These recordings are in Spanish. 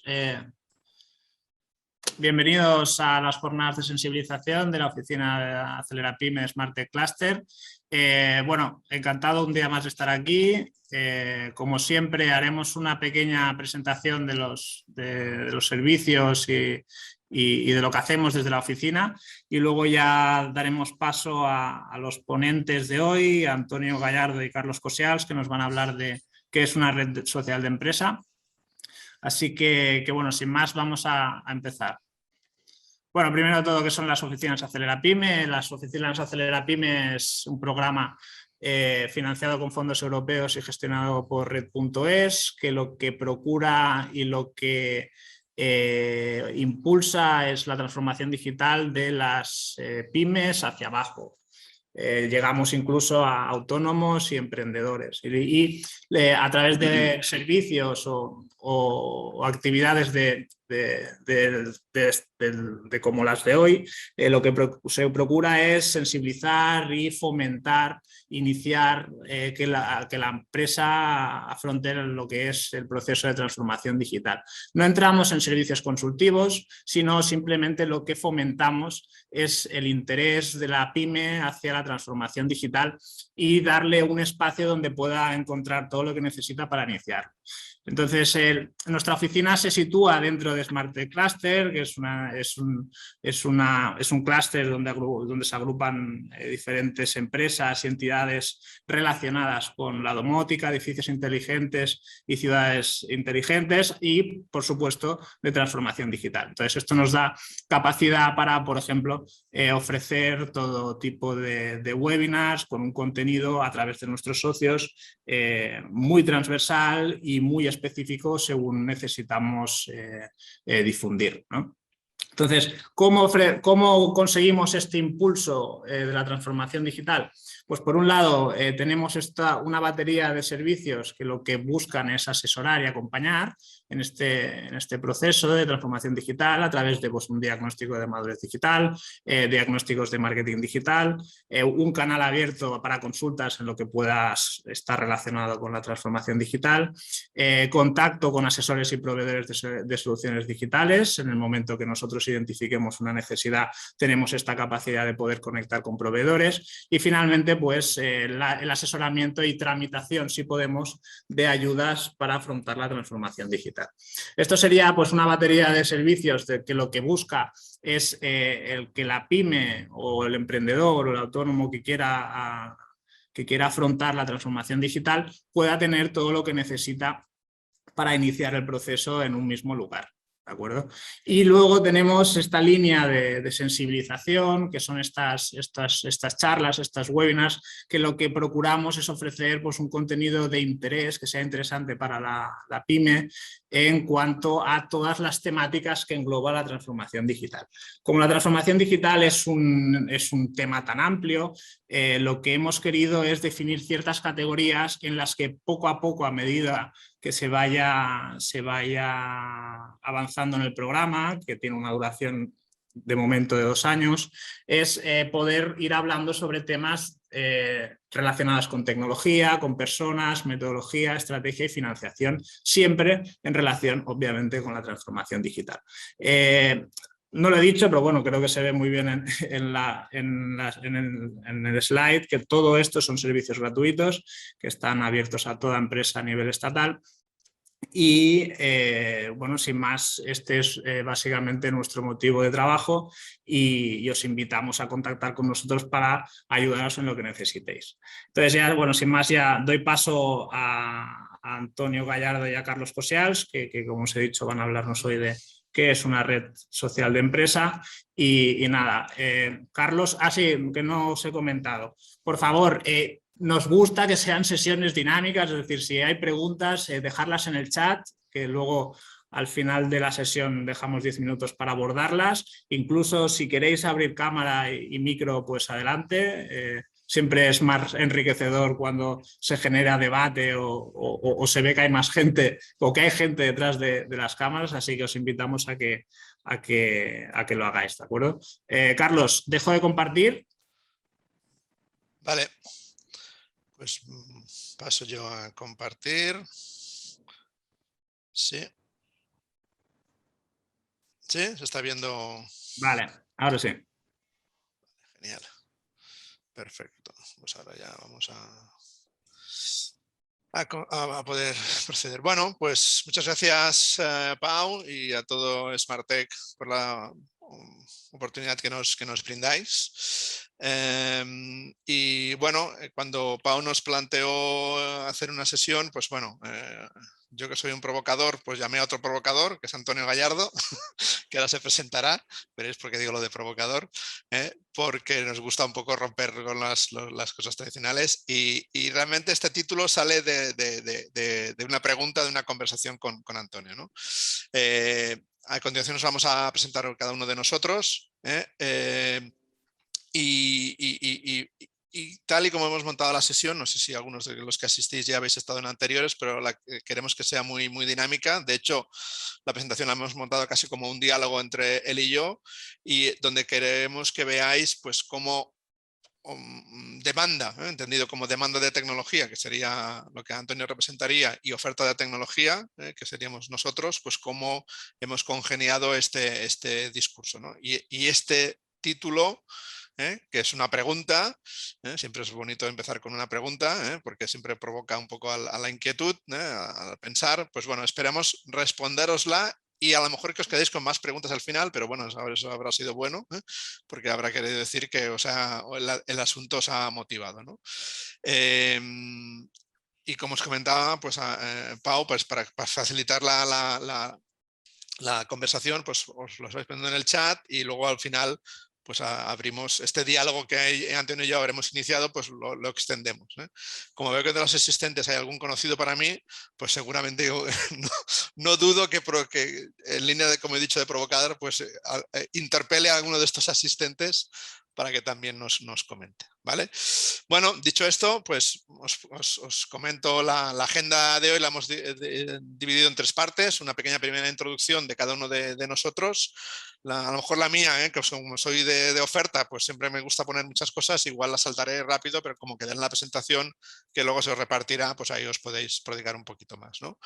Eh, Bienvenidos a las jornadas de sensibilización de la oficina de Acelera Pyme Smart Tech Cluster. Bueno, encantado un día más de estar aquí. Como siempre, haremos una pequeña presentación de los servicios y de lo que hacemos desde la oficina, y luego ya daremos paso a los ponentes de hoy, Antonio Gallardo y Carlos Cosials, que nos van a hablar de qué es una red social de empresa. Así que bueno, sin más, vamos a empezar. Bueno, primero de todo, ¿qué son las oficinas Acelera Pyme? Las oficinas Acelera Pyme es un programa financiado con fondos europeos y gestionado por Red.es, que lo que procura y lo que impulsa es la transformación digital de las pymes hacia abajo. Llegamos incluso a autónomos y emprendedores, y a través de servicios o actividades de como las de hoy, lo que se procura es sensibilizar y fomentar, iniciar que la empresa afronte lo que es el proceso de transformación digital. No entramos en servicios consultivos, sino simplemente lo que fomentamos es el interés de la pyme hacia la transformación digital y darle un espacio donde pueda encontrar todo lo que necesita para iniciar. Entonces, nuestra oficina se sitúa dentro de Smart Tech Cluster, que es un clúster donde se agrupan diferentes empresas y entidades relacionadas con la domótica, edificios inteligentes y ciudades inteligentes y, por supuesto, de transformación digital. Entonces, esto nos da capacidad para, por ejemplo, ofrecer todo tipo de webinars con un contenido a través de nuestros socios muy transversal y muy específico según necesitamos difundir, ¿no? Entonces, ¿cómo conseguimos este impulso de la transformación digital? Pues por un lado tenemos una batería de servicios que lo que buscan es asesorar y acompañar en este proceso de transformación digital a través de un diagnóstico de madurez digital, diagnósticos de marketing digital, un canal abierto para consultas en lo que puedas estar relacionado con la transformación digital, contacto con asesores y proveedores de soluciones digitales. En el momento que nosotros identifiquemos una necesidad, tenemos esta capacidad de poder conectar con proveedores, y finalmente pues el asesoramiento y tramitación, si podemos, de ayudas para afrontar la transformación digital. Esto sería pues una batería de servicios que lo que busca es el que la pyme o el emprendedor o el autónomo que quiera afrontar la transformación digital pueda tener todo lo que necesita para iniciar el proceso en un mismo lugar. ¿De acuerdo? Y luego tenemos esta línea de sensibilización, que son estas charlas, estas webinars, que lo que procuramos es ofrecer pues, un contenido de interés que sea interesante para la pyme en cuanto a todas las temáticas que engloba la transformación digital. Como la transformación digital es un tema tan amplio, lo que hemos querido es definir ciertas categorías en las que poco a poco, a medida que se vaya avanzando en el programa, que tiene una duración de momento de 2 años, es poder ir hablando sobre temas relacionados con tecnología, con personas, metodología, estrategia y financiación, siempre en relación, obviamente, con la transformación digital. No lo he dicho, pero bueno, creo que se ve muy bien en el slide, que todo esto son servicios gratuitos que están abiertos a toda empresa a nivel estatal. Y bueno, sin más, este es básicamente nuestro motivo de trabajo, y os invitamos a contactar con nosotros para ayudaros en lo que necesitéis. Entonces ya, bueno, sin más, ya doy paso a Antonio Gallardo y a Carlos Cosials, que como os he dicho van a hablarnos hoy de qué es una red social de empresa. Y nada, Carlos, sí, que no os he comentado, por favor, nos gusta que sean sesiones dinámicas, es decir, si hay preguntas, dejarlas en el chat, que luego al final de la sesión dejamos 10 minutos para abordarlas. Incluso si queréis abrir cámara y micro, pues adelante. Siempre es más enriquecedor cuando se genera debate o se ve que hay más gente o que hay gente detrás de las cámaras, así que os invitamos a que lo hagáis, ¿de acuerdo? Carlos, dejo de compartir. Vale, pues paso yo a compartir. Sí. ¿Sí? ¿Se está viendo? Vale, ahora sí. Genial. Perfecto. Pues ahora ya vamos a poder proceder. Bueno, pues muchas gracias, Pau, y a todo Smartech por la oportunidad que nos brindáis. Y bueno, cuando Pau nos planteó hacer una sesión, pues bueno, yo que soy un provocador, pues llamé a otro provocador, que es Antonio Gallardo, que ahora se presentará, veréis por qué digo lo de provocador, porque nos gusta un poco romper con las cosas tradicionales y realmente este título sale de una pregunta, de una conversación con Antonio, ¿no? A continuación nos vamos a presentar cada uno de nosotros y tal y como hemos montado la sesión, no sé si algunos de los que asistís ya habéis estado en anteriores, pero queremos que sea muy, muy dinámica. De hecho, la presentación la hemos montado casi como un diálogo entre él y yo, y donde queremos que veáis pues cómo demanda, entendido como demanda de tecnología, que sería lo que Antonio representaría, y oferta de tecnología, que seríamos nosotros, pues cómo hemos congeniado este discurso, ¿no? Y este título, que es una pregunta, siempre es bonito empezar con una pregunta, porque siempre provoca un poco a la inquietud, al pensar, pues bueno, esperamos responderosla y a lo mejor que os quedéis con más preguntas al final, pero bueno, eso habrá sido bueno, porque habrá querido decir que el asunto os ha motivado, ¿no? Y como os comentaba, pues Pau, pues para facilitar la conversación, pues os lo vais poniendo en el chat y luego al final pues abrimos este diálogo que Antonio y yo habremos iniciado, pues lo extendemos. Como veo que de los asistentes hay algún conocido para mí, pues seguramente yo no dudo que en línea de, como he dicho, de provocador, pues interpele a alguno de estos asistentes para que también nos comente, ¿vale? Bueno, dicho esto, pues os comento la agenda de hoy. La hemos dividido en 3 partes. Una pequeña primera introducción de cada uno de nosotros. A lo mejor la mía, que como soy de oferta, pues siempre me gusta poner muchas cosas. Igual la saltaré rápido, pero como queda en la presentación, que luego se os repartirá, pues ahí os podéis prodigar un poquito más, ¿no?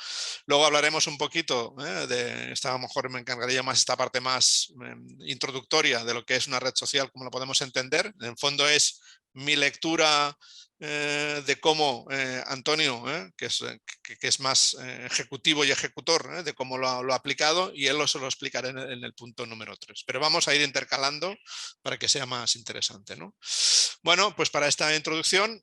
Luego hablaremos un poquito a lo mejor me encargaría más esta parte más introductoria de lo que es una red social, cómo lo podemos entender. En el fondo es mi lectura de cómo Antonio, que es más ejecutivo y ejecutor, de cómo lo ha aplicado, y él se lo explicará en el punto número 3. Pero vamos a ir intercalando para que sea más interesante, ¿no? Bueno, pues para esta introducción,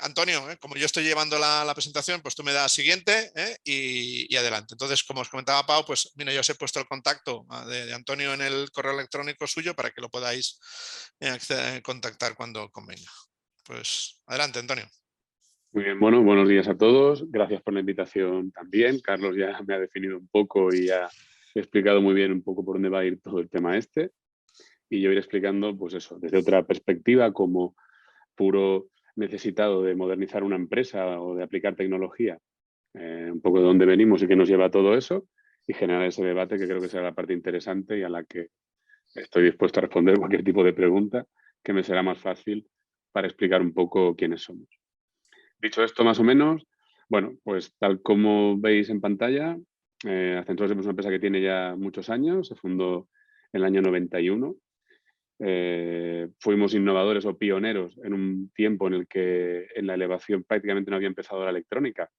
Antonio, como yo estoy llevando la presentación, pues tú me das siguiente y adelante. Entonces, como os comentaba Pau, pues mira, yo os he puesto el contacto de Antonio en el correo electrónico suyo para que lo podáis contactar cuando convenga. Pues adelante, Antonio. Muy bien, bueno, buenos días a todos. Gracias por la invitación también. Carlos ya me ha definido un poco y ha explicado muy bien un poco por dónde va a ir todo el tema este. Y yo iré explicando, pues eso, desde otra perspectiva, como puro necesitado de modernizar una empresa o de aplicar tecnología, un poco de dónde venimos y qué nos lleva a todo eso, y generar ese debate que creo que será la parte interesante y a la que estoy dispuesto a responder cualquier tipo de pregunta que me será más fácil para explicar un poco quiénes somos. Dicho esto, más o menos, bueno, pues tal como veis en pantalla, Ascensores es una empresa que tiene ya muchos años, se fundó en el año 91. Fuimos innovadores o pioneros en un tiempo en el que en la elevación prácticamente no había empezado la electrónica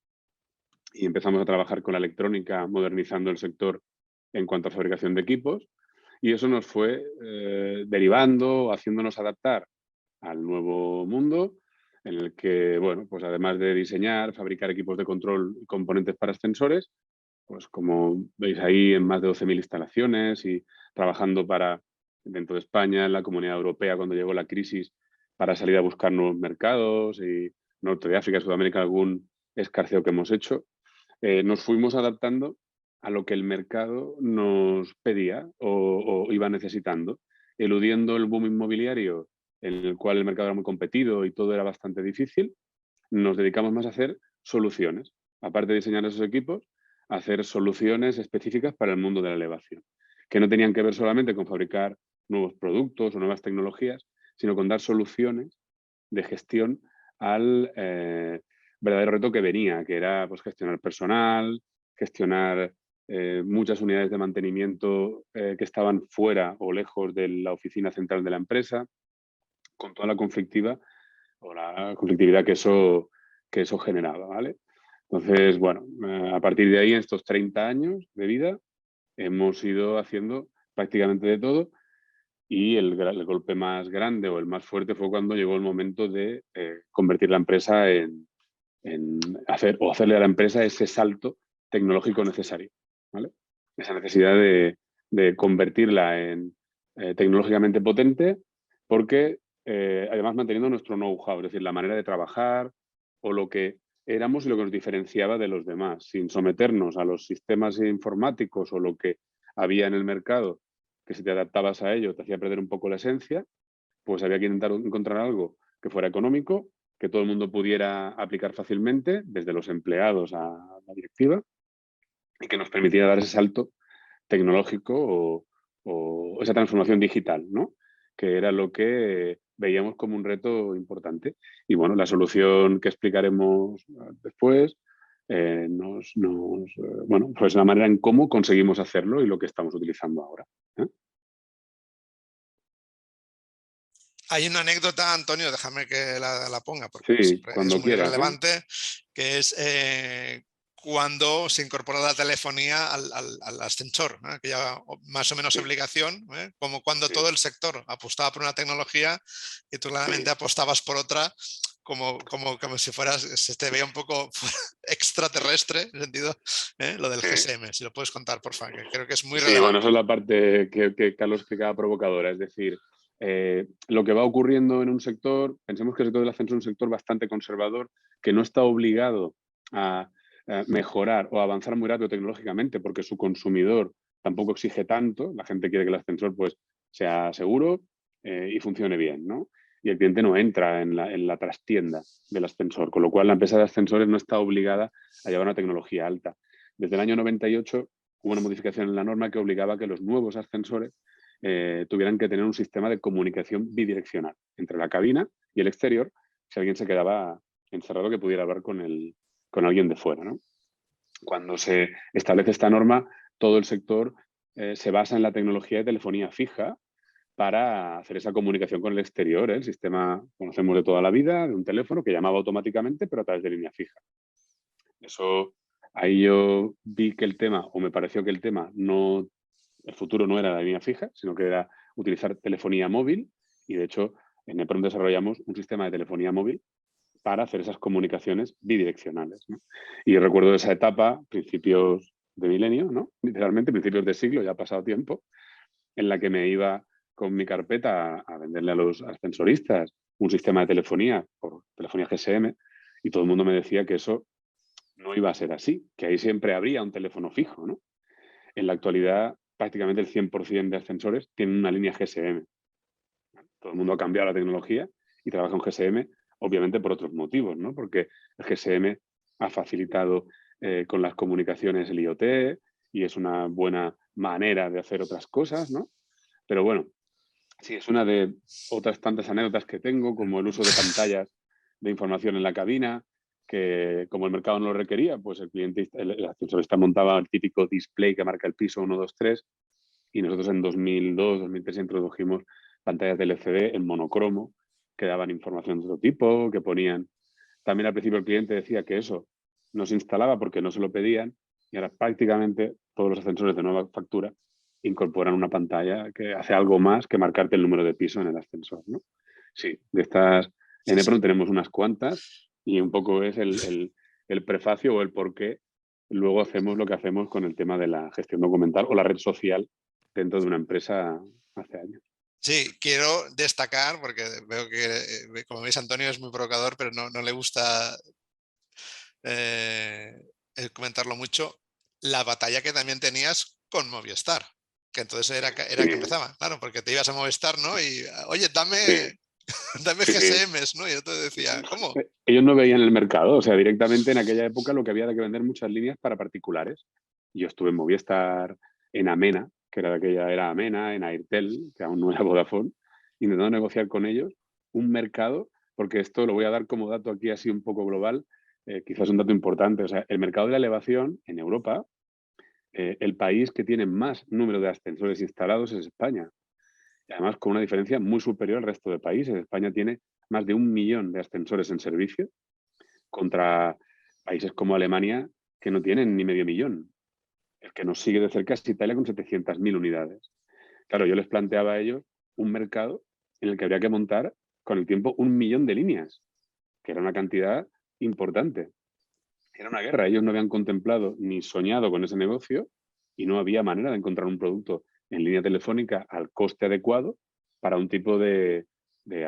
y empezamos a trabajar con la electrónica modernizando el sector en cuanto a fabricación de equipos y eso nos fue derivando, haciéndonos adaptar al nuevo mundo en el que, bueno, pues además de diseñar, fabricar equipos de control y componentes para ascensores, pues como veis ahí en más de 12.000 instalaciones y trabajando dentro de España, en la Comunidad Europea cuando llegó la crisis, para salir a buscar nuevos mercados y Norte de África, Sudamérica, algún escarceo que hemos hecho, nos fuimos adaptando a lo que el mercado nos pedía o iba necesitando, eludiendo el boom inmobiliario en el cual el mercado era muy competido y todo era bastante difícil. Nos dedicamos más a hacer soluciones. Aparte de diseñar esos equipos, a hacer soluciones específicas para el mundo de la elevación, que no tenían que ver solamente con fabricar nuevos productos o nuevas tecnologías, sino con dar soluciones de gestión al verdadero reto que venía, que era pues, gestionar personal, gestionar muchas unidades de mantenimiento que estaban fuera o lejos de la oficina central de la empresa, con toda la conflictividad que eso generaba, ¿vale? Entonces, bueno, a partir de ahí, en estos 30 años de vida, hemos ido haciendo prácticamente de todo, y el golpe más grande o el más fuerte fue cuando llegó el momento de convertir la empresa hacerle a la empresa ese salto tecnológico necesario, ¿vale? Esa necesidad de convertirla en tecnológicamente potente, porque además manteniendo nuestro know-how, es decir, la manera de trabajar o lo que éramos y lo que nos diferenciaba de los demás, sin someternos a los sistemas informáticos o lo que había en el mercado, que si te adaptabas a ello te hacía perder un poco la esencia. Pues había que intentar encontrar algo que fuera económico, que todo el mundo pudiera aplicar fácilmente, desde los empleados a la directiva, y que nos permitiera dar ese salto tecnológico o esa transformación digital, ¿no? Que era lo que veíamos como un reto importante. Y bueno, la solución que explicaremos después bueno, pues la manera en cómo conseguimos hacerlo y lo que estamos utilizando ahora. Hay una anécdota, Antonio, déjame que la ponga, porque Sí, siempre es cuando muy quieras, relevante, que es cuando se incorporó la telefonía al ascensor, que ya más o menos Sí. obligación, como cuando Sí. todo el sector apostaba por una tecnología y tú claramente apostabas por otra, como si fueras, se te veía un poco extraterrestre, en el sentido, lo del GSM. Si lo puedes contar, por favor, que creo que es muy relevante. Bueno, eso es la parte que Carlos explicaba provocadora, es decir, lo que va ocurriendo en un sector, pensemos que el sector del ascensor es un sector bastante conservador, que no está obligado a mejorar o avanzar muy rápido tecnológicamente, porque su consumidor tampoco exige tanto. La gente quiere que el ascensor pues, sea seguro y funcione bien, ¿no? Y el cliente no entra en la trastienda del ascensor, con lo cual la empresa de ascensores no está obligada a llevar una tecnología alta. Desde el año 98 hubo una modificación en la norma que obligaba a que los nuevos ascensores tuvieran que tener un sistema de comunicación bidireccional entre la cabina y el exterior, si alguien se quedaba encerrado, que pudiera hablar con alguien de fuera, ¿no? Cuando se establece esta norma, todo el sector se basa en la tecnología de telefonía fija para hacer esa comunicación con el exterior. El sistema conocemos de toda la vida, de un teléfono que llamaba automáticamente, pero a través de línea fija. Eso, ahí yo vi que el tema, o me pareció que el tema, el futuro no era la línea fija, sino que era utilizar telefonía móvil, y de hecho en Nepron desarrollamos un sistema de telefonía móvil para hacer esas comunicaciones bidireccionales, ¿no? Y recuerdo esa etapa, principios de milenio, ¿no? Literalmente principios de siglo, ya ha pasado tiempo, en la que me iba con mi carpeta a venderle a los ascensoristas un sistema de telefonía por telefonía GSM, y todo el mundo me decía que eso no iba a ser así, que ahí siempre habría un teléfono fijo, ¿no? En la actualidad, prácticamente el 100% de ascensores tienen una línea GSM. Todo el mundo ha cambiado la tecnología y trabaja en GSM, obviamente por otros motivos, ¿no? Porque el GSM ha facilitado con las comunicaciones el IoT y es una buena manera de hacer otras cosas, ¿no? Pero bueno, sí, es una de otras tantas anécdotas que tengo, como el uso de pantallas de información en la cabina, que como el mercado no lo requería, pues el ascensorista montaba el típico display que marca el piso 1, 2, 3, y nosotros en 2002, 2003 introdujimos pantallas de LCD en monocromo que daban información de otro tipo, que ponían... También al principio el cliente decía que eso no se instalaba porque no se lo pedían, y ahora prácticamente todos los ascensores de nueva factura incorporan una pantalla que hace algo más que marcarte el número de piso en el ascensor, ¿no? Sí, de estas en Nepron tenemos unas cuantas, y un poco es el prefacio o el por qué luego hacemos lo que hacemos con el tema de la gestión documental o la red social dentro de una empresa hace años. Sí, quiero destacar, porque veo que, como veis, Antonio es muy provocador, pero no le gusta comentarlo mucho, la batalla que también tenías con Movistar, que entonces era que empezaba, claro, porque te ibas a Movistar, ¿no? Y, oye, dame GSMs, ¿no? Y yo te decía, ¿cómo? Ellos no veían el mercado, o sea, directamente en aquella época lo que había era que vender muchas líneas para particulares. Yo estuve en Movistar, en Amena, que era de aquella era Amena, en Airtel, que aún no era Vodafone, intentando negociar con ellos un mercado, porque esto lo voy a dar como dato aquí así un poco global, quizás un dato importante. O sea, el mercado de la elevación en Europa el país que tiene más número de ascensores instalados es España. Y además con una diferencia muy superior al resto de países. España tiene más de 1 millón de ascensores en servicio contra países como Alemania que no tienen ni medio millón. El que nos sigue de cerca es Italia con 700.000 unidades. Claro, yo les planteaba a ellos un mercado en el que habría que montar con el tiempo 1 millón de líneas, que era una cantidad importante. Era una guerra, ellos no habían contemplado ni soñado con ese negocio y no había manera de encontrar un producto en línea telefónica al coste adecuado para un tipo de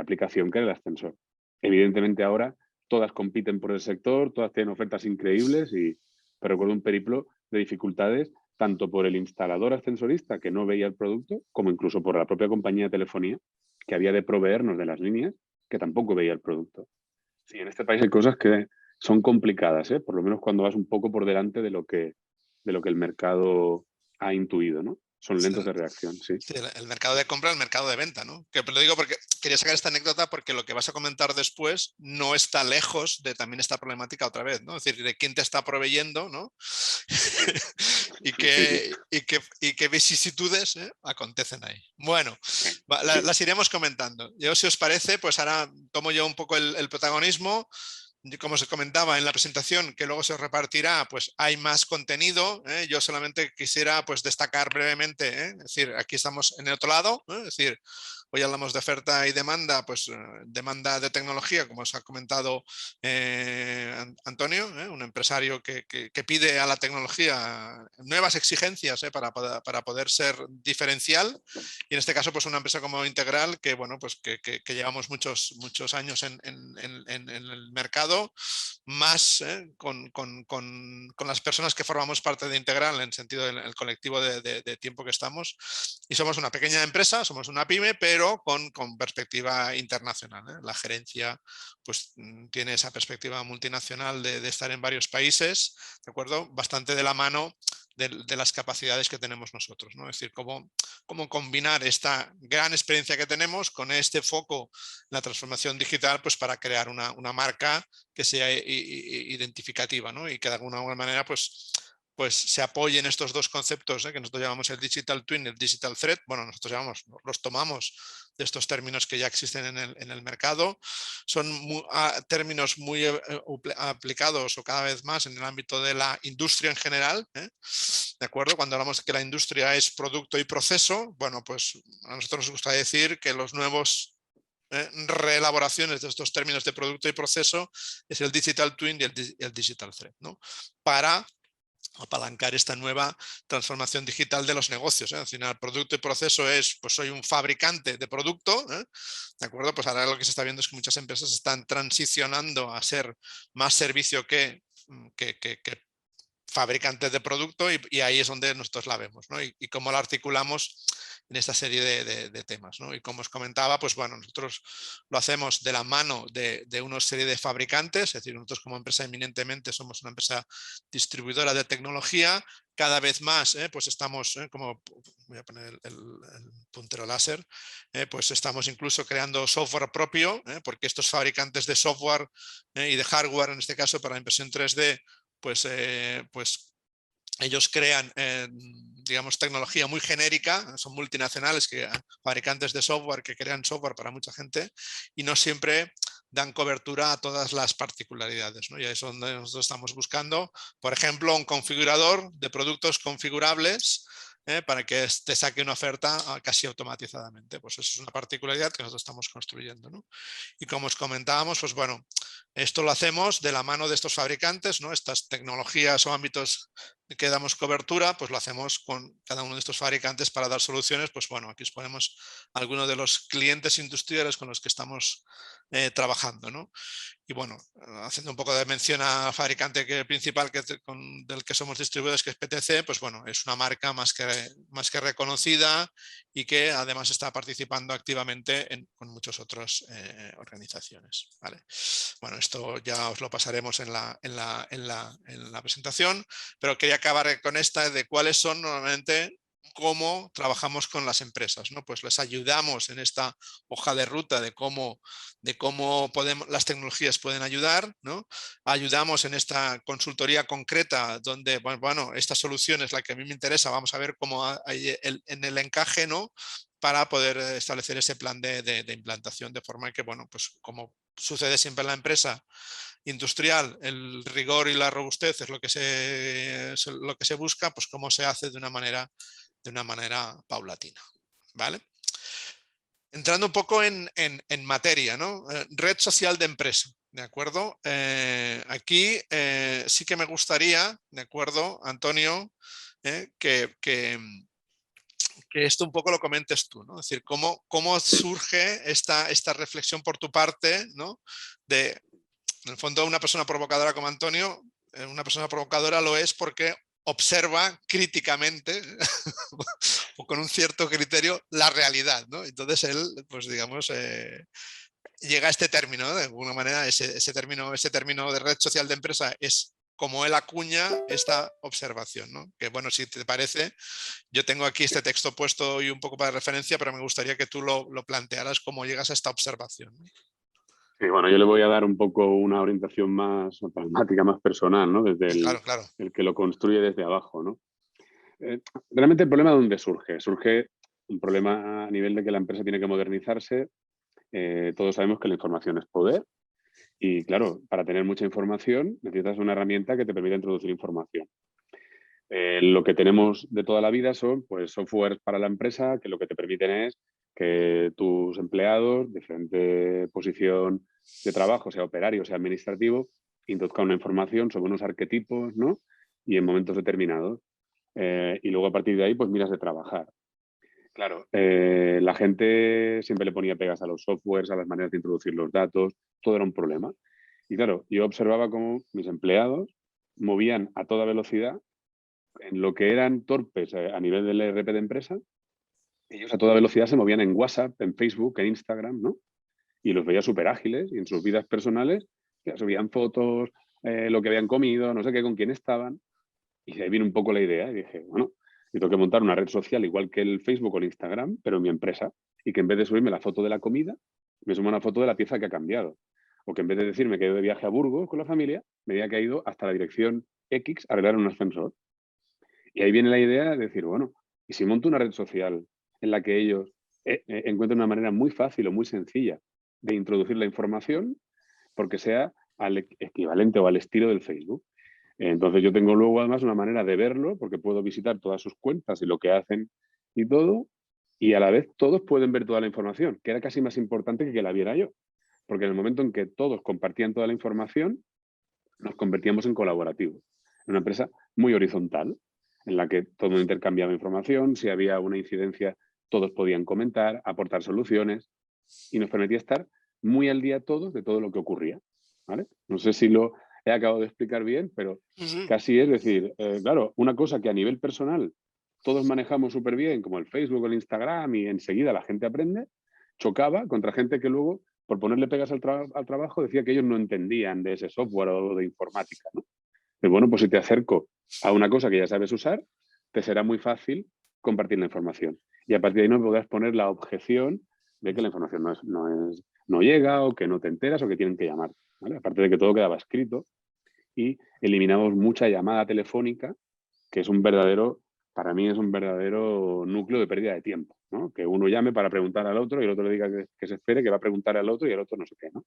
aplicación que era el ascensor. Evidentemente ahora todas compiten por el sector, todas tienen ofertas increíbles, pero recuerdo un periplo de dificultades tanto por el instalador ascensorista que no veía el producto, como incluso por la propia compañía de telefonía que había de proveernos de las líneas que tampoco veía el producto. Sí, en este país hay cosas que son complicadas, ¿eh? Por lo menos cuando vas un poco por delante de lo que el mercado ha intuido, ¿no? Son lentos de reacción, sí. Sí, el mercado de compra, el mercado de venta, ¿no? Que lo digo porque quería sacar esta anécdota porque lo que vas a comentar después no está lejos de también esta problemática otra vez, ¿no? Es decir, de quién te está proveyendo, ¿no? y, qué vicisitudes acontecen ahí. Bueno, las iremos comentando. Yo, si os parece, pues ahora tomo yo un poco el protagonismo. Como se comentaba en la presentación, que luego se repartirá, pues hay más contenido. Yo solamente quisiera pues destacar brevemente, es decir, aquí estamos en el otro lado, es decir, hoy hablamos de oferta y demanda, pues demanda de tecnología, como os ha comentado Antonio, un empresario que pide a la tecnología nuevas exigencias para poder ser diferencial, y en este caso pues una empresa como Integral que, bueno, pues que llevamos muchos años en el mercado, más con las personas que formamos parte de Integral en sentido del colectivo de tiempo que estamos, y somos una pequeña empresa, somos una pyme, pero con perspectiva internacional. La gerencia pues tiene esa perspectiva multinacional de estar en varios países, ¿de acuerdo? Bastante de la mano de las capacidades que tenemos nosotros, ¿no? Es decir, cómo combinar esta gran experiencia que tenemos con este foco en la transformación digital, pues para crear una marca que sea identificativa, ¿no? Y que de alguna manera pues se apoyen estos dos conceptos que nosotros llamamos el Digital Twin y el Digital Thread. Bueno, nosotros los tomamos de estos términos que ya existen en el mercado. Son términos muy aplicados o cada vez más en el ámbito de la industria en general. ¿De acuerdo? Cuando hablamos de que la industria es producto y proceso, bueno, pues a nosotros nos gusta decir que los nuevos reelaboraciones de estos términos de producto y proceso es el Digital Twin y el Digital Thread, ¿no? Para apalancar esta nueva transformación digital de los negocios. Al final, producto y proceso es, pues soy un fabricante de producto, ¿de acuerdo? Pues ahora lo que se está viendo es que muchas empresas están transicionando a ser más servicio que fabricantes de producto, y ahí es donde nosotros la vemos, ¿no? Y cómo la articulamos en esta serie de temas, ¿no? Y como os comentaba, pues bueno, nosotros lo hacemos de la mano de una serie de fabricantes, es decir, nosotros como empresa eminentemente somos una empresa distribuidora de tecnología. Cada vez más pues estamos, como voy a poner el puntero láser, pues estamos incluso creando software propio, porque estos fabricantes de software y de hardware, en este caso para impresión 3D, pues ellos crean, digamos, tecnología muy genérica, son multinacionales, fabricantes de software que crean software para mucha gente y no siempre dan cobertura a todas las particularidades, ¿no? Y ahí es donde nosotros estamos buscando, por ejemplo, un configurador de productos configurables para que te saque una oferta casi automatizadamente. Pues eso es una particularidad que nosotros estamos construyendo, ¿no? Y como os comentábamos, pues bueno, esto lo hacemos de la mano de estos fabricantes, ¿no? Estas tecnologías o ámbitos que damos cobertura, pues lo hacemos con cada uno de estos fabricantes para dar soluciones. Pues bueno, aquí os ponemos algunos de los clientes industriales con los que estamos trabajando, ¿no? Y bueno, haciendo un poco de mención al fabricante principal del que somos distribuidores, que es PTC, pues bueno, es una marca más que reconocida y que además está participando activamente con muchas otras organizaciones, ¿vale? Bueno, esto ya os lo pasaremos en la presentación, pero quería acabar con esta de cuáles son normalmente cómo trabajamos con las empresas, ¿no? Pues les ayudamos en esta hoja de ruta de cómo las tecnologías pueden ayudar, ¿no? Ayudamos en esta consultoría concreta donde, bueno, esta solución es la que a mí me interesa, vamos a ver cómo hay en el encaje, ¿no? Para poder establecer ese plan de implantación, de forma que, bueno, pues como sucede siempre en la empresa industrial, el rigor y la robustez es lo que se busca, pues cómo se hace de una manera paulatina, ¿vale? Entrando un poco en materia, ¿no? Red social de empresa, ¿de acuerdo? Aquí sí que me gustaría, ¿de acuerdo, Antonio? Que esto un poco lo comentes tú, ¿no? Es decir, cómo surge esta reflexión por tu parte, ¿no? En el fondo, una persona provocadora como Antonio, una persona provocadora lo es porque observa críticamente o con un cierto criterio la realidad, ¿no? Entonces él, pues digamos, llega a este término, ¿no? De alguna manera ese término de red social de empresa es como él acuña esta observación, ¿no? Que bueno, si te parece, yo tengo aquí este texto puesto y un poco para referencia, pero me gustaría que tú lo plantearas cómo llegas a esta observación, ¿no? Sí, bueno, yo le voy a dar un poco una orientación más pragmática, más personal, ¿no? Desde Claro, claro. el que lo construye desde abajo, ¿no? Realmente el problema ¿dónde surge? Surge un problema a nivel de que la empresa tiene que modernizarse. Todos sabemos que la información es poder y, claro, para tener mucha información necesitas una herramienta que te permita introducir información. Lo que tenemos de toda la vida son pues, softwares para la empresa que lo que te permiten es que tus empleados, diferente posición de trabajo, sea operario, sea administrativo, introduzcan una información sobre unos arquetipos, ¿no? Y en momentos determinados. Y luego a partir de ahí, pues miras de trabajar. Claro, la gente siempre le ponía pegas a los softwares, a las maneras de introducir los datos, todo era un problema. Y claro, yo observaba cómo mis empleados movían a toda velocidad en lo que eran torpes a nivel del ERP de empresa, ellos a toda velocidad se movían en WhatsApp, en Facebook, en Instagram, ¿no? Y los veía súper ágiles y en sus vidas personales ya subían fotos, lo que habían comido, no sé qué, con quién estaban. Y de ahí vino un poco la idea y dije, bueno, yo tengo que montar una red social igual que el Facebook o el Instagram, pero en mi empresa. Y que en vez de subirme la foto de la comida, me suma una foto de la pieza que ha cambiado. O que en vez de decirme que he ido de viaje a Burgos con la familia, me diga que ha ido hasta la dirección X a arreglar un ascensor. Y ahí viene la idea de decir, bueno, ¿y si monto una red social en la que ellos encuentren una manera muy fácil o muy sencilla de introducir la información, porque sea al equivalente o al estilo del Facebook? Entonces yo tengo luego además una manera de verlo, porque puedo visitar todas sus cuentas y lo que hacen y todo, y a la vez todos pueden ver toda la información, que era casi más importante que la viera yo, porque en el momento en que todos compartían toda la información, nos convertíamos en colaborativos, en una empresa muy horizontal, en la que todo intercambiaba información, si había una incidencia, todos podían comentar, aportar soluciones, y nos permitía estar muy al día todos de todo lo que ocurría, ¿vale? No sé si lo he acabado de explicar bien, pero casi es decir, claro, una cosa que a nivel personal todos manejamos súper bien, como el Facebook o el Instagram, y enseguida la gente aprende, chocaba contra gente que luego, por ponerle pegas al trabajo, decía que ellos no entendían de ese software o de informática, ¿no? Pero bueno, pues si te acerco a una cosa que ya sabes usar, te será muy fácil compartir la información. Y a partir de ahí no podrás poner la objeción de que la información no llega o que no te enteras o que tienen que llamar, ¿vale? Aparte de que todo quedaba escrito y eliminamos mucha llamada telefónica, que es para mí es un verdadero núcleo de pérdida de tiempo, ¿no? Que uno llame para preguntar al otro y el otro le diga que se espere, que va a preguntar al otro y el otro no sé qué, ¿no?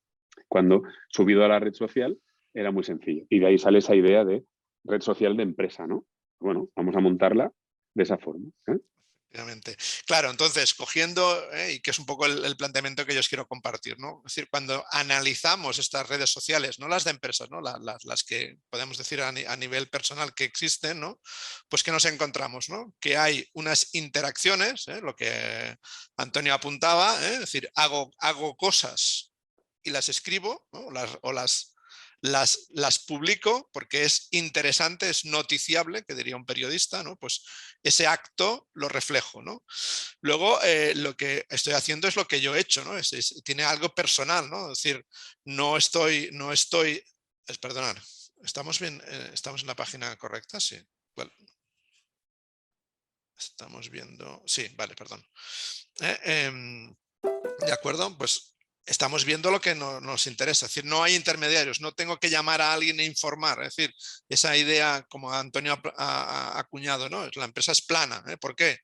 Cuando subido a la red social era muy sencillo. Y de ahí sale esa idea de red social de empresa, ¿no? Bueno, vamos a montarla de esa forma, ¿eh? Claro, entonces, cogiendo, y que es un poco el planteamiento que yo os quiero compartir, ¿no? Es decir, cuando analizamos estas redes sociales, no las de empresas, ¿no? Las que podemos decir a nivel personal que existen, ¿no? Pues que nos encontramos, ¿no? Que hay unas interacciones, lo que Antonio apuntaba, es decir, hago cosas y las escribo, ¿no? Las publico porque es interesante, es noticiable, que diría un periodista, ¿no? Pues ese acto lo reflejo, ¿no? Luego lo que estoy haciendo es lo que yo he hecho, ¿no? Tiene algo personal, ¿no? Es decir, perdonad, ¿estamos bien? ¿Estamos en la página correcta? Sí. Bueno. Estamos viendo... Sí, vale, perdón. De acuerdo, pues estamos viendo lo que nos interesa. Es decir, no hay intermediarios, no tengo que llamar a alguien e informar. Es decir, esa idea, como Antonio ha acuñado, ¿no? La empresa es plana. ¿Por qué?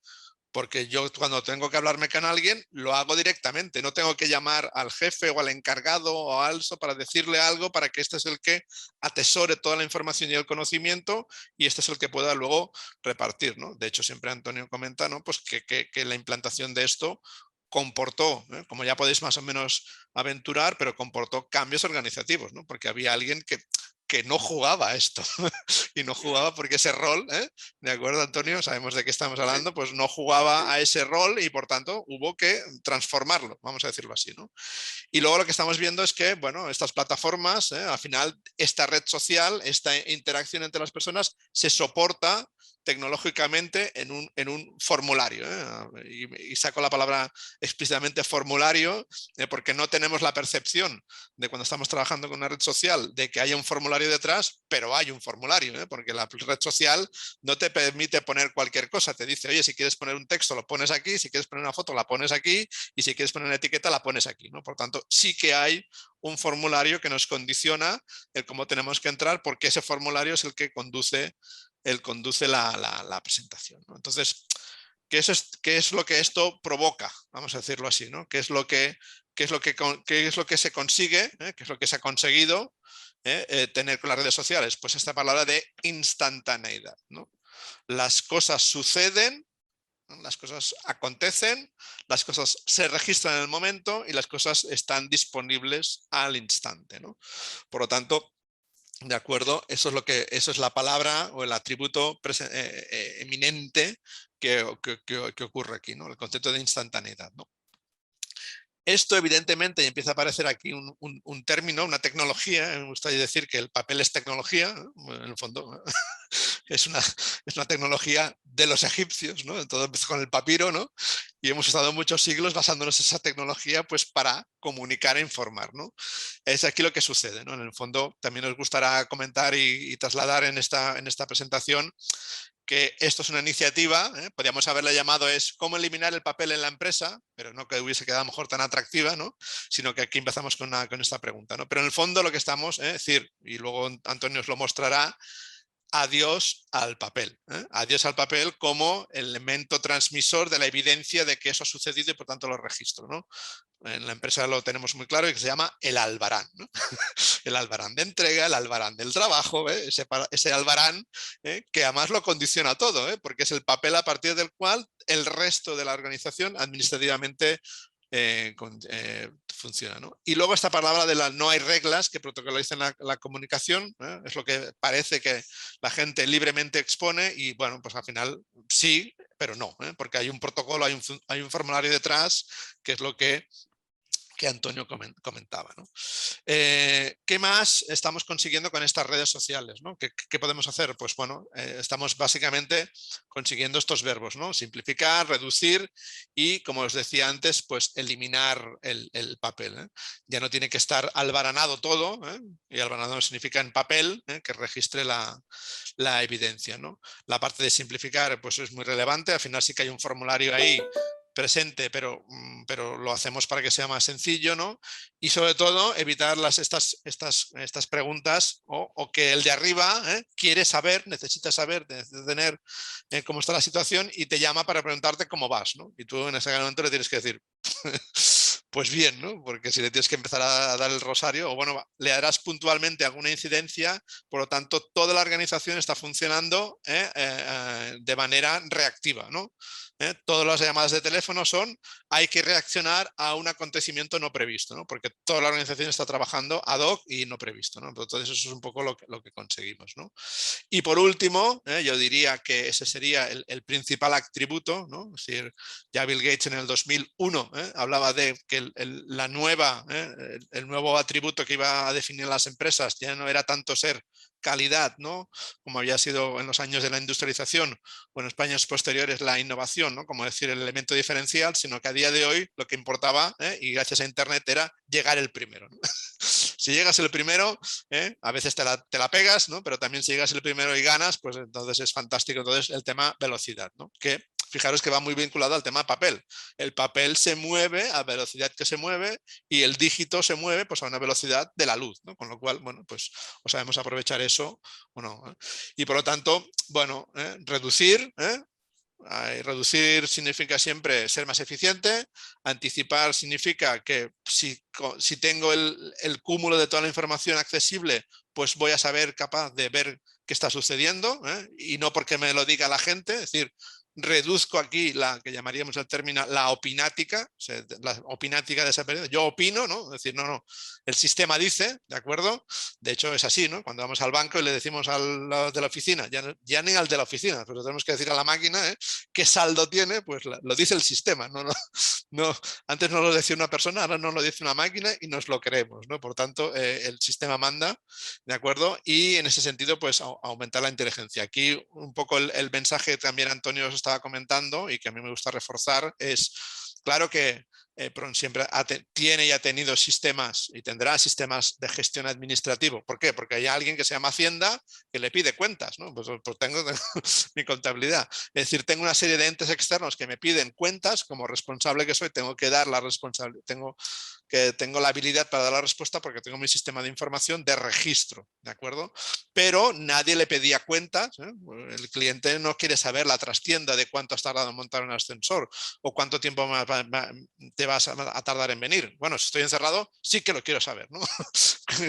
Porque yo cuando tengo que hablarme con alguien, lo hago directamente. No tengo que llamar al jefe o al encargado o al alzo para decirle algo para que este es el que atesore toda la información y el conocimiento y este es el que pueda luego repartir, ¿no? De hecho, siempre Antonio comenta, ¿no? Pues que la implantación de esto comportó, como ya podéis más o menos aventurar, pero comportó cambios organizativos, ¿no? Porque había alguien que no jugaba a esto y no jugaba porque ese rol, ¿de acuerdo, Antonio? Sabemos de qué estamos hablando, pues no jugaba a ese rol y por tanto hubo que transformarlo, vamos a decirlo así, ¿no? Y luego lo que estamos viendo es que, bueno, estas plataformas, al final, esta red social, esta interacción entre las personas se soporta tecnológicamente en un formulario. Y saco la palabra explícitamente formulario porque no tenemos la percepción de cuando estamos trabajando con una red social de que haya un formulario detrás, pero hay un formulario, porque la red social no te permite poner cualquier cosa. Te dice, oye, si quieres poner un texto lo pones aquí, si quieres poner una foto la pones aquí y si quieres poner una etiqueta la pones aquí, ¿no? Por tanto, sí que hay un formulario que nos condiciona el cómo tenemos que entrar porque ese formulario es el que conduce la presentación, ¿no? Entonces, ¿qué es lo que esto provoca? Vamos a decirlo así, ¿no? ¿Qué es lo que se consigue? ¿Qué es lo que se ha conseguido tener con las redes sociales? Pues esta palabra de instantaneidad, ¿no? Las cosas suceden, las cosas acontecen, las cosas se registran en el momento y las cosas están disponibles al instante, ¿no? Por lo tanto, de acuerdo, eso es la palabra o el atributo eminente que ocurre aquí, ¿no? El concepto de instantaneidad, ¿no? Esto evidentemente, y empieza a aparecer aquí un término, una tecnología, me gustaría decir que el papel es tecnología, ¿no? En el fondo es una tecnología de los egipcios, ¿no? Todo empezó con el papiro, ¿no? Y hemos estado muchos siglos basándonos en esa tecnología pues, para comunicar e informar, ¿no? Es aquí lo que sucede, ¿no? En el fondo también nos gustará comentar y trasladar en esta presentación que esto es una iniciativa, podríamos haberla llamado es cómo eliminar el papel en la empresa, pero no que hubiese quedado a lo mejor tan atractiva, ¿no? Sino que aquí empezamos con esta pregunta, ¿no? Pero en el fondo lo que estamos, decir, y luego Antonio os lo mostrará, adiós al papel. Adiós al papel como elemento transmisor de la evidencia de que eso ha sucedido y por tanto lo registro, ¿no? En la empresa lo tenemos muy claro y que se llama el albarán, ¿no? El albarán de entrega, el albarán del trabajo, ese albarán que además lo condiciona todo, porque es el papel a partir del cual el resto de la organización administrativamente funciona, ¿no? Y luego esta palabra de no hay reglas que protocolizan la comunicación, es lo que parece que la gente libremente expone y bueno, pues al final sí, pero no, porque hay un protocolo, hay un formulario detrás que es lo que Antonio comentaba, ¿no? ¿Qué más estamos consiguiendo con estas redes sociales, ¿no? ¿Qué podemos hacer? Pues bueno, estamos básicamente consiguiendo estos verbos, ¿no? Simplificar, reducir y, como os decía antes, pues eliminar el papel, ¿eh? Ya no tiene que estar albaranado todo, y albaranado significa en papel, que registre la evidencia, ¿no? La parte de simplificar pues es muy relevante, al final sí que hay un formulario ahí presente, pero lo hacemos para que sea más sencillo, ¿no? Y sobre todo evitar estas preguntas o que el de arriba quiere saber, necesita saber, necesita tener cómo está la situación y te llama para preguntarte cómo vas, ¿no? Y tú en ese momento le tienes que decir pues bien, ¿no? Porque si le tienes que empezar a dar el rosario, o bueno, le darás puntualmente alguna incidencia, por lo tanto, toda la organización está funcionando de manera reactiva, ¿no? Todas las llamadas de teléfono hay que reaccionar a un acontecimiento no previsto, ¿no? Porque toda la organización está trabajando ad hoc y no previsto, ¿no? Entonces eso es un poco lo que conseguimos, ¿no? Y por último, yo diría que ese sería el principal atributo, ¿no? Es decir, ya Bill Gates en el 2001 hablaba de que el nuevo atributo que iba a definir las empresas ya no era tanto ser calidad, ¿no? Como había sido en los años de la industrialización o en los años posteriores la innovación, ¿no? Como decir el elemento diferencial, sino que a día de hoy lo que importaba, y gracias a Internet, era llegar el primero, ¿no? Si llegas el primero, a veces te la pegas, ¿no? Pero también si llegas el primero y ganas, pues entonces es fantástico. Entonces el tema velocidad, ¿no? Que fijaros que va muy vinculado al tema papel. El papel se mueve a velocidad que se mueve y el dígito se mueve pues, a una velocidad de la luz, ¿no? Con lo cual, bueno, pues o sabemos aprovechar eso o no. Y por lo tanto, bueno, reducir, reducir significa siempre ser más eficiente, anticipar significa que si tengo el cúmulo de toda la información accesible, pues voy a saber capaz de ver qué está sucediendo, y no porque me lo diga la gente, es decir, reduzco aquí la que llamaríamos el término la opinática, o sea, la opinática de ese periodo. Yo opino, ¿no? Es decir, no, el sistema dice, ¿de acuerdo? De hecho es así, ¿no? Cuando vamos al banco y le decimos al de la oficina, ya ni al de la oficina, pero tenemos que decir a la máquina qué saldo tiene, pues lo dice el sistema, no, antes no lo decía una persona, ahora no lo dice una máquina y nos lo creemos, ¿no? Por tanto, el sistema manda, ¿de acuerdo? Y en ese sentido, pues aumentar la inteligencia. Aquí un poco el mensaje que también Antonio os estaba comentando y que a mí me gusta reforzar es, claro que PRON siempre tiene y ha tenido sistemas y tendrá sistemas de gestión administrativo. ¿Por qué? Porque hay alguien que se llama Hacienda que le pide cuentas, ¿no? Pues tengo mi contabilidad. Es decir, tengo una serie de entes externos que me piden cuentas, como responsable que soy, tengo que dar la responsabilidad, tengo la habilidad para dar la respuesta porque tengo mi sistema de información de registro, ¿de acuerdo? Pero nadie le pedía cuentas, el cliente no quiere saber la trastienda de cuánto has tardado en montar un ascensor o cuánto tiempo te vas a tardar en venir. Bueno, si estoy encerrado, sí que lo quiero saber, ¿no?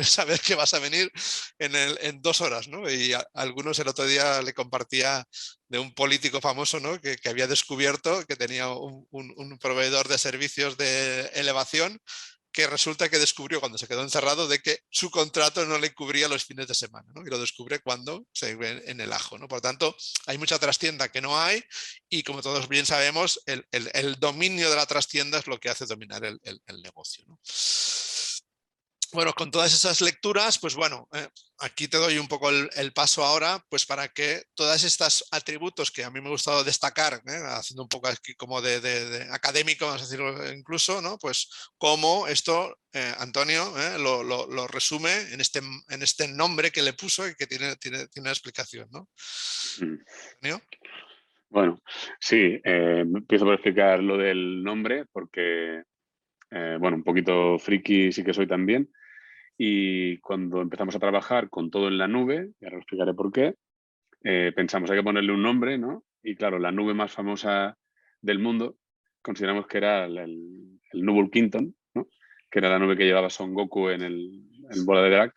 Saber que vas a venir en 2 horas, ¿no? Y algunos el otro día le compartía de un político famoso, ¿no? que había descubierto que tenía un proveedor de servicios de elevación que resulta que descubrió cuando se quedó encerrado de que su contrato no le cubría los fines de semana, ¿no? Y lo descubre cuando se ve en el ajo, ¿no? Por lo tanto, hay mucha trastienda que no hay y como todos bien sabemos, el dominio de la trastienda es lo que hace dominar el negocio, ¿no? Bueno, con todas esas lecturas, pues bueno, aquí te doy un poco el paso ahora, pues para que todos estos atributos que a mí me ha gustado destacar, haciendo un poco aquí como de académico, vamos a decirlo incluso, ¿no? Pues cómo esto, Antonio, lo resume en este nombre que le puso y que tiene una explicación, ¿no? ¿Antonio? Bueno, sí, empiezo por explicar lo del nombre porque, bueno, un poquito friki sí que soy también. Y cuando empezamos a trabajar con todo en la nube, y ahora os explicaré por qué, pensamos hay que ponerle un nombre, ¿no? Y claro, la nube más famosa del mundo consideramos que era el Nubble Quinton, ¿no? Que era la nube que llevaba Son Goku en Bola de Drag,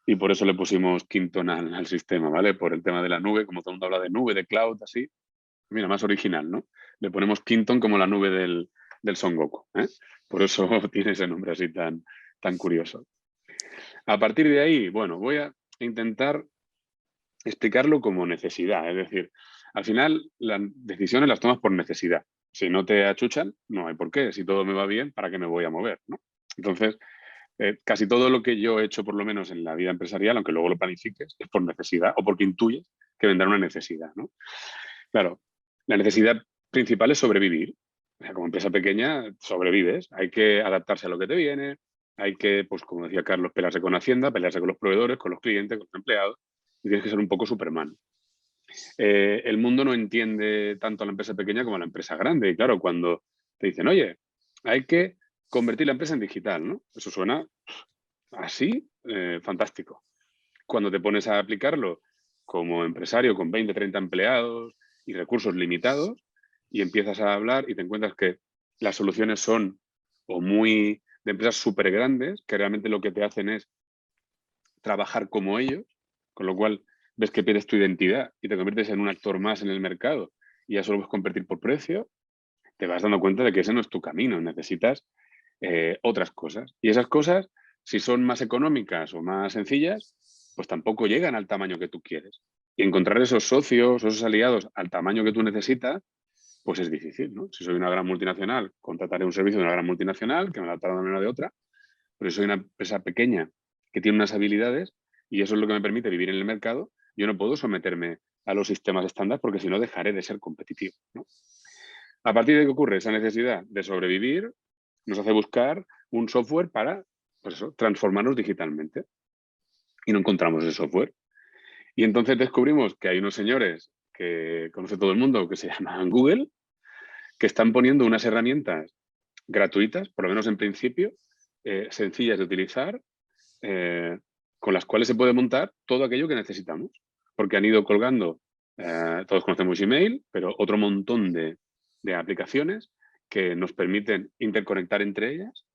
y por eso le pusimos Quinton al sistema, ¿vale? Por el tema de la nube, como todo el mundo habla de nube, de cloud, así. Mira, más original, ¿no? Le ponemos Quinton como la nube del Son Goku, ¿eh? Por eso tiene ese nombre así tan curioso. A partir de ahí, bueno, voy a intentar explicarlo como necesidad. Es decir, al final las decisiones las tomas por necesidad. Si no te achuchan, no hay por qué. Si todo me va bien, ¿para qué me voy a mover? ¿No? Entonces, casi todo lo que yo he hecho, por lo menos en la vida empresarial, aunque luego lo planifiques, es por necesidad o porque intuyes que vendrá una necesidad, ¿no? Claro, la necesidad principal es sobrevivir. O sea, como empresa pequeña, sobrevives. Hay que adaptarse a lo que te viene. Hay que, pues como decía Carlos, pelearse con Hacienda, pelearse con los proveedores, con los clientes, con los empleados. Y tienes que ser un poco Superman. El mundo no entiende tanto a la empresa pequeña como a la empresa grande. Y claro, cuando te dicen, oye, hay que convertir la empresa en digital, ¿no? Eso suena así, fantástico. Cuando te pones a aplicarlo como empresario con 20, 30 empleados y recursos limitados y empiezas a hablar y te encuentras que las soluciones son o muy de empresas súper grandes que realmente lo que te hacen es trabajar como ellos, con lo cual ves que pierdes tu identidad y te conviertes en un actor más en el mercado y ya solo puedes competir por precio, te vas dando cuenta de que ese no es tu camino, necesitas otras cosas. Y esas cosas, si son más económicas o más sencillas, pues tampoco llegan al tamaño que tú quieres. Y encontrar esos socios o esos aliados al tamaño que tú necesitas, pues es difícil, ¿no? Si soy una gran multinacional, contrataré un servicio de una gran multinacional que me adaptará de una manera o de otra, pero si soy una empresa pequeña que tiene unas habilidades y eso es lo que me permite vivir en el mercado, yo no puedo someterme a los sistemas estándar porque si no dejaré de ser competitivo, ¿no? A partir de qué ocurre esa necesidad de sobrevivir, nos hace buscar un software para, pues eso, transformarnos digitalmente. Y no encontramos ese software. Y entonces descubrimos que hay unos señores que conoce todo el mundo que se llaman Google que están poniendo unas herramientas gratuitas, por lo menos en principio, sencillas de utilizar, con las cuales se puede montar todo aquello que necesitamos, porque han ido colgando, todos conocemos Gmail, pero otro montón de aplicaciones que nos permiten interconectar entre ellas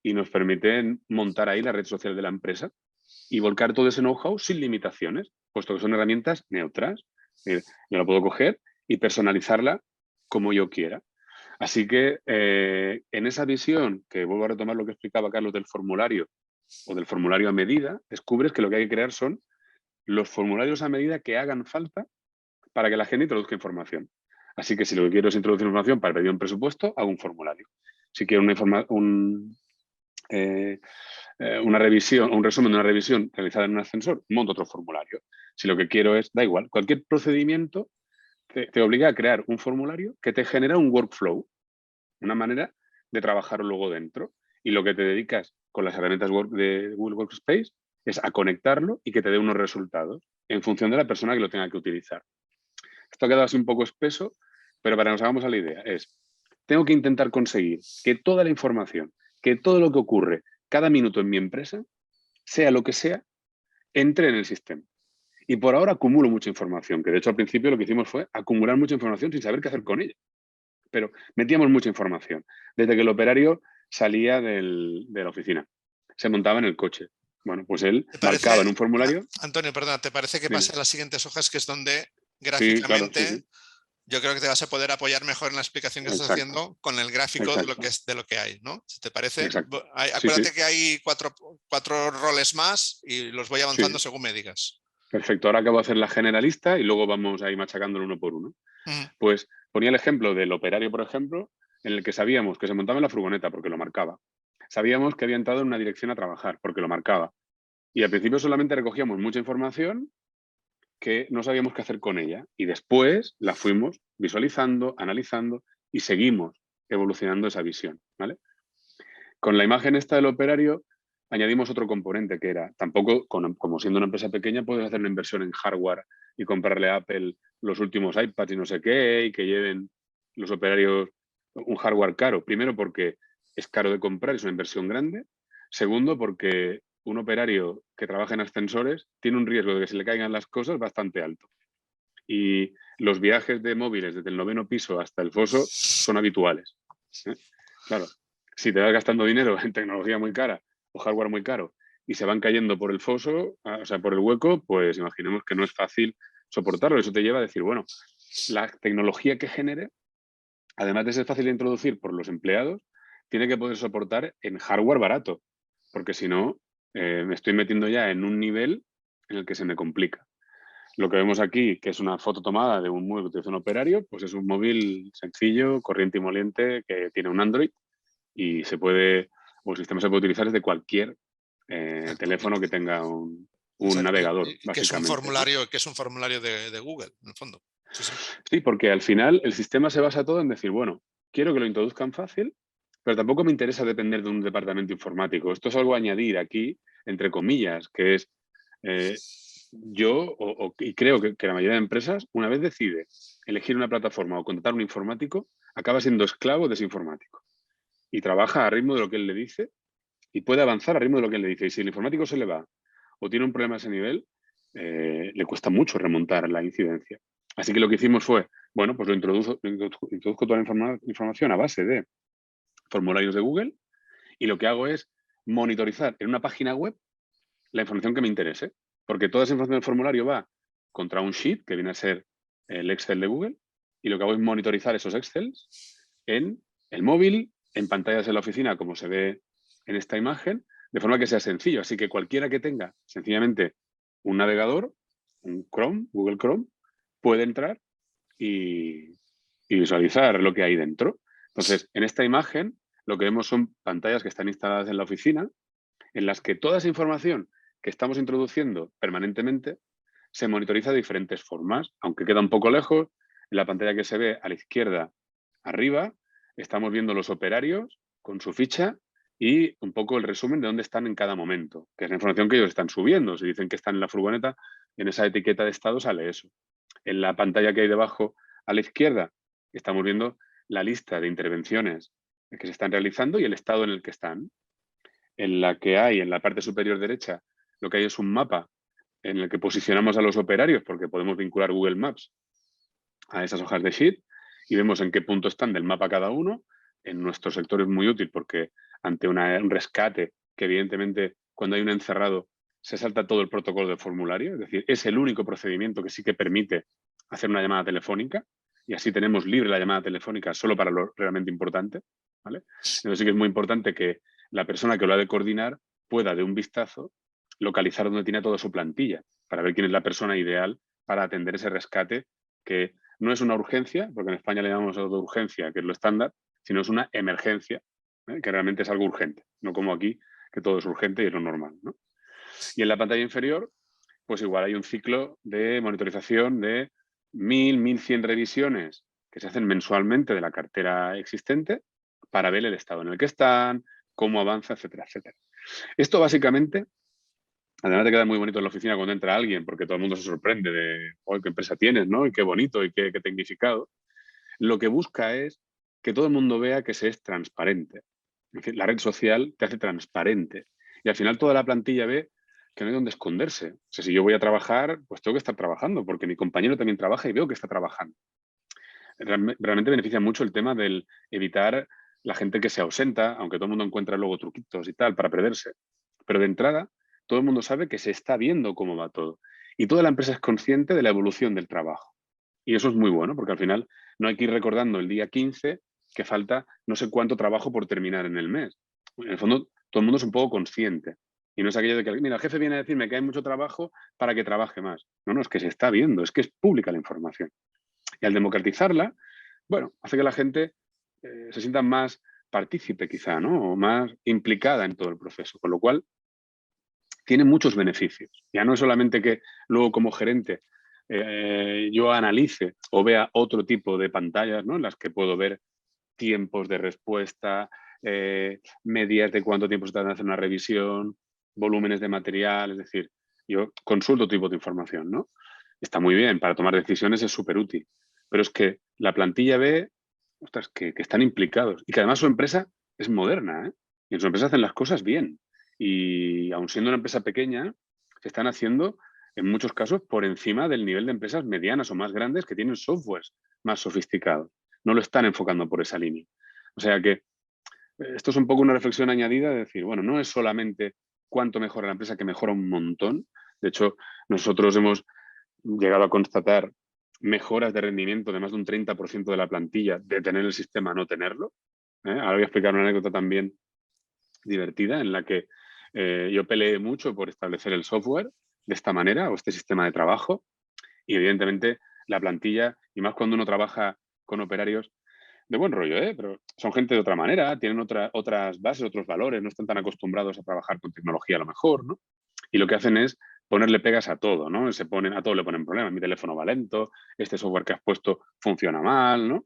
y nos permiten montar ahí la red social de la empresa y volcar todo ese know-how sin limitaciones, puesto que son herramientas neutras. Yo la puedo coger y personalizarla como yo quiera. Así que en esa visión, que vuelvo a retomar lo que explicaba Carlos del formulario o del formulario a medida, descubres que lo que hay que crear son los formularios a medida que hagan falta para que la gente introduzca información. Así que si lo que quiero es introducir información para pedir un presupuesto, hago un formulario. Si quiero una revisión, un resumen de una revisión realizada en un ascensor, monto otro formulario. Si lo que quiero es, da igual, cualquier procedimiento te obliga a crear un formulario que te genera un workflow, una manera de trabajar luego dentro. Y lo que te dedicas con las herramientas de Google Workspace es a conectarlo y que te dé unos resultados en función de la persona que lo tenga que utilizar. Esto ha quedado así un poco espeso, pero para que nos hagamos a la idea es, tengo que intentar conseguir que toda la información, que todo lo que ocurre cada minuto en mi empresa, sea lo que sea, entre en el sistema. Y por ahora acumulo mucha información, que de hecho al principio lo que hicimos fue acumular mucha información sin saber qué hacer con ella. Pero metíamos mucha información. Desde que el operario salía de la oficina, se montaba en el coche. Bueno, pues él marcaba en un formulario. Antonio, perdona, ¿te parece que pase a las siguientes hojas, que es donde gráficamente sí, claro, sí. Yo creo que te vas a poder apoyar mejor en la explicación que estás haciendo con el gráfico de lo que hay, ¿no? Si te parece. Exacto. Acuérdate que hay cuatro roles más y los voy avanzando según me digas. Perfecto, ahora acabo de hacer la generalista y luego vamos a ir machacándolo uno por uno. Pues ponía el ejemplo del operario, por ejemplo, en el que sabíamos que se montaba en la furgoneta porque lo marcaba. Sabíamos que había entrado en una dirección a trabajar porque lo marcaba. Y al principio solamente recogíamos mucha información que no sabíamos qué hacer con ella. Y después la fuimos visualizando, analizando y seguimos evolucionando esa visión, ¿vale? Con la imagen esta del operario añadimos otro componente que era, tampoco, como siendo una empresa pequeña, puedes hacer una inversión en hardware y comprarle a Apple los últimos iPads y no sé qué, y que lleven los operarios un hardware caro. Primero porque es caro de comprar, es una inversión grande. Segundo porque un operario que trabaja en ascensores tiene un riesgo de que se le caigan las cosas bastante alto. Y los viajes de móviles desde el 9º piso hasta el foso son habituales. Claro, si te vas gastando dinero en tecnología muy cara o hardware muy caro y se van cayendo por el foso, o sea, por el hueco, pues imaginemos que no es fácil soportarlo. Eso te lleva a decir, bueno, la tecnología que genere, además de ser fácil de introducir por los empleados, tiene que poder soportar en hardware barato, porque si no, me estoy metiendo ya en un nivel en el que se me complica. Lo que vemos aquí, que es una foto tomada de un móvil que utiliza un operario, pues es un móvil sencillo, corriente y moliente, que tiene un Android y se puede, o el sistema se puede utilizar desde cualquier teléfono que tenga un navegador, básicamente. Que es un formulario de Google, en el fondo. Sí, porque al final el sistema se basa todo en decir, bueno, quiero que lo introduzcan fácil, pero tampoco me interesa depender de un departamento informático. Esto es algo a añadir aquí, entre comillas, que es y creo que la mayoría de empresas, una vez decide elegir una plataforma o contratar un informático, acaba siendo esclavo de ese informático. Y trabaja a ritmo de lo que él le dice y puede avanzar a ritmo de lo que él le dice. Y si el informático se le va o tiene un problema a ese nivel, le cuesta mucho remontar la incidencia. Así que lo que hicimos fue, bueno, pues introduzco toda la información a base de formularios de Google y lo que hago es monitorizar en una página web la información que me interese, porque toda esa información del formulario va contra un sheet, que viene a ser el Excel de Google, y lo que hago es monitorizar esos Excels en el móvil, en pantallas en la oficina, como se ve en esta imagen, de forma que sea sencillo. Así que cualquiera que tenga sencillamente un navegador, un Chrome, Google Chrome, puede entrar y visualizar lo que hay dentro. Entonces, en esta imagen, lo que vemos son pantallas que están instaladas en la oficina, en las que toda esa información que estamos introduciendo permanentemente se monitoriza de diferentes formas, aunque queda un poco lejos. En la pantalla que se ve a la izquierda arriba estamos viendo los operarios con su ficha y un poco el resumen de dónde están en cada momento, que es la información que ellos están subiendo. Si dicen que están en la furgoneta, en esa etiqueta de estado sale eso. En la pantalla que hay debajo a la izquierda estamos viendo la lista de intervenciones que se están realizando y el estado en el que están. En la que hay, en la parte superior derecha, lo que hay es un mapa en el que posicionamos a los operarios, porque podemos vincular Google Maps a esas hojas de sheet y vemos en qué punto están del mapa cada uno. En nuestro sector es muy útil porque ante un rescate, que evidentemente cuando hay un encerrado se salta todo el protocolo del formulario, es decir, es el único procedimiento que sí que permite hacer una llamada telefónica y así tenemos libre la llamada telefónica solo para lo realmente importante, ¿vale? Entonces sí que es muy importante que la persona que lo ha de coordinar pueda de un vistazo localizar dónde tiene toda su plantilla para ver quién es la persona ideal para atender ese rescate, que no es una urgencia, porque en España le llamamos a urgencia, que es lo estándar, sino es una emergencia, que realmente es algo urgente, no como aquí, que todo es urgente y es lo normal, ¿no? Y en la pantalla inferior, pues igual hay un ciclo de monitorización de 1.100 revisiones que se hacen mensualmente de la cartera existente para ver el estado en el que están, cómo avanza, etcétera, etcétera. Esto básicamente, además de quedar muy bonito en la oficina cuando entra alguien, porque todo el mundo se sorprende de qué empresa tienes, ¿no? Y qué bonito y qué tecnificado. Lo que busca es que todo el mundo vea que se es transparente. Es decir, la red social te hace transparente. Y al final toda la plantilla ve que no hay donde esconderse. O sea, si yo voy a trabajar, pues tengo que estar trabajando, porque mi compañero también trabaja y veo que está trabajando. Realmente beneficia mucho el tema del evitar la gente que se ausenta, aunque todo el mundo encuentra luego truquitos y tal para perderse. Pero de entrada, todo el mundo sabe que se está viendo cómo va todo. Y toda la empresa es consciente de la evolución del trabajo. Y eso es muy bueno, porque al final no hay que ir recordando el día 15 que falta no sé cuánto trabajo por terminar en el mes. En el fondo, todo el mundo es un poco consciente. Y no es aquello de que, mira, el jefe viene a decirme que hay mucho trabajo para que trabaje más. No, no, es que se está viendo, es que es pública la información. Y al democratizarla, bueno, hace que la gente se sienta más partícipe quizá, ¿no? O más implicada en todo el proceso. Con lo cual, tiene muchos beneficios. Ya no es solamente que luego como gerente yo analice o vea otro tipo de pantallas, ¿no? En las que puedo ver tiempos de respuesta, medias de cuánto tiempo se tarda en hacer una revisión, volúmenes de material, es decir, yo consulto tipo de información, ¿no? Está muy bien, para tomar decisiones es súper útil, pero es que la plantilla ve, ostras, que están implicados y que además su empresa es moderna, ¿eh? Y en su empresa hacen las cosas bien y aun siendo una empresa pequeña, se están haciendo en muchos casos por encima del nivel de empresas medianas o más grandes que tienen softwares más sofisticados. No lo están enfocando por esa línea. O sea que esto es un poco una reflexión añadida de decir, bueno, no es solamente cuánto mejora la empresa, que mejora un montón. De hecho, nosotros hemos llegado a constatar mejoras de rendimiento de más de un 30% de la plantilla de tener el sistema a no tenerlo. Ahora voy a explicar una anécdota también divertida en la que yo peleé mucho por establecer el software de esta manera o este sistema de trabajo y evidentemente la plantilla, y más cuando uno trabaja con operarios de buen rollo, pero son gente de otra manera, tienen otras bases, otros valores, no están tan acostumbrados a trabajar con tecnología a lo mejor, ¿no? Y lo que hacen es ponerle pegas a todo, ¿no? A todo le ponen problemas, mi teléfono va lento, este software que has puesto funciona mal, ¿no?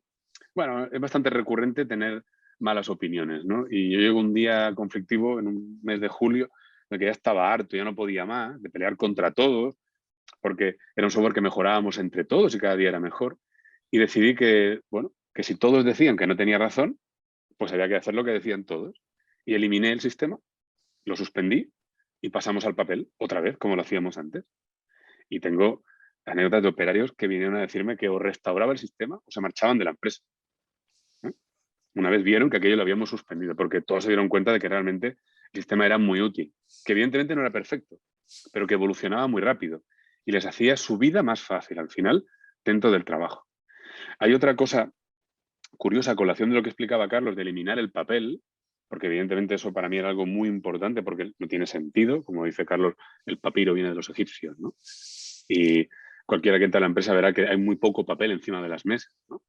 Bueno, es bastante recurrente tener malas opiniones, ¿no? Y yo llego un día conflictivo en un mes de julio, en el que ya estaba harto, ya no podía más, de pelear contra todos, porque era un software que mejorábamos entre todos y cada día era mejor. Y decidí que, bueno, que si todos decían que no tenía razón, pues había que hacer lo que decían todos. Y eliminé el sistema, lo suspendí y pasamos al papel otra vez, como lo hacíamos antes. Y tengo anécdotas de operarios que vinieron a decirme que o restauraba el sistema o se marchaban de la empresa. Una vez vieron que aquello lo habíamos suspendido, porque todos se dieron cuenta de que realmente el sistema era muy útil, que evidentemente no era perfecto, pero que evolucionaba muy rápido y les hacía su vida más fácil al final dentro del trabajo. Hay otra cosa curiosa a colación de lo que explicaba Carlos, de eliminar el papel, porque evidentemente eso para mí era algo muy importante porque no tiene sentido, como dice Carlos, el papiro viene de los egipcios, ¿no? Y cualquiera que entre a la empresa verá que hay muy poco papel encima de las mesas, ¿no?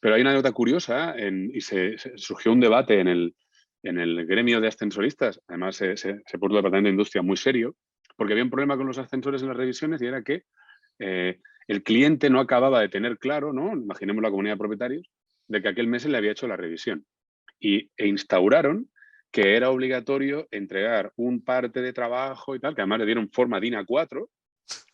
Pero hay una nota curiosa y se surgió un debate en el gremio de ascensoristas, además se puso el departamento de industria muy serio, porque había un problema con los ascensores en las revisiones y era que el cliente no acababa de tener claro, ¿no? Imaginemos la comunidad de propietarios, de que aquel mes se le había hecho la revisión. E instauraron que era obligatorio entregar un parte de trabajo y tal, que además le dieron forma DIN A4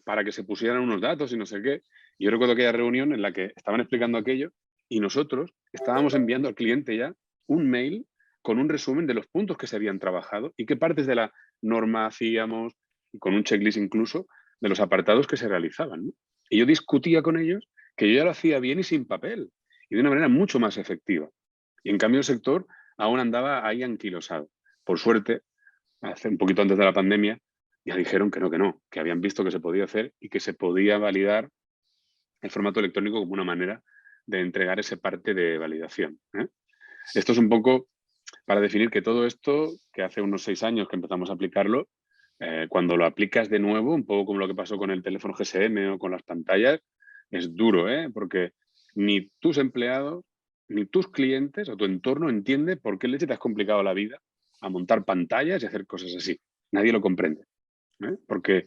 para que se pusieran unos datos y no sé qué. Y yo recuerdo aquella reunión en la que estaban explicando aquello Y nosotros estábamos enviando al cliente ya un mail con un resumen de los puntos que se habían trabajado y qué partes de la norma hacíamos, y con un checklist incluso, de los apartados que se realizaban, ¿no? Y yo discutía con ellos que yo ya lo hacía bien y sin papel, y de una manera mucho más efectiva. Y en cambio el sector aún andaba ahí anquilosado. Por suerte, hace un poquito antes de la pandemia, ya dijeron que no, que habían visto que se podía hacer y que se podía validar el formato electrónico como una manera de entregar ese parte de validación, ¿eh? Esto es un poco para definir que todo esto, que hace unos 6 años que empezamos a aplicarlo, cuando lo aplicas de nuevo, un poco como lo que pasó con el teléfono GSM o con las pantallas, es duro, porque ni tus empleados, ni tus clientes o tu entorno entiende por qué leche te has complicado la vida a montar pantallas y hacer cosas así. Nadie lo comprende, porque,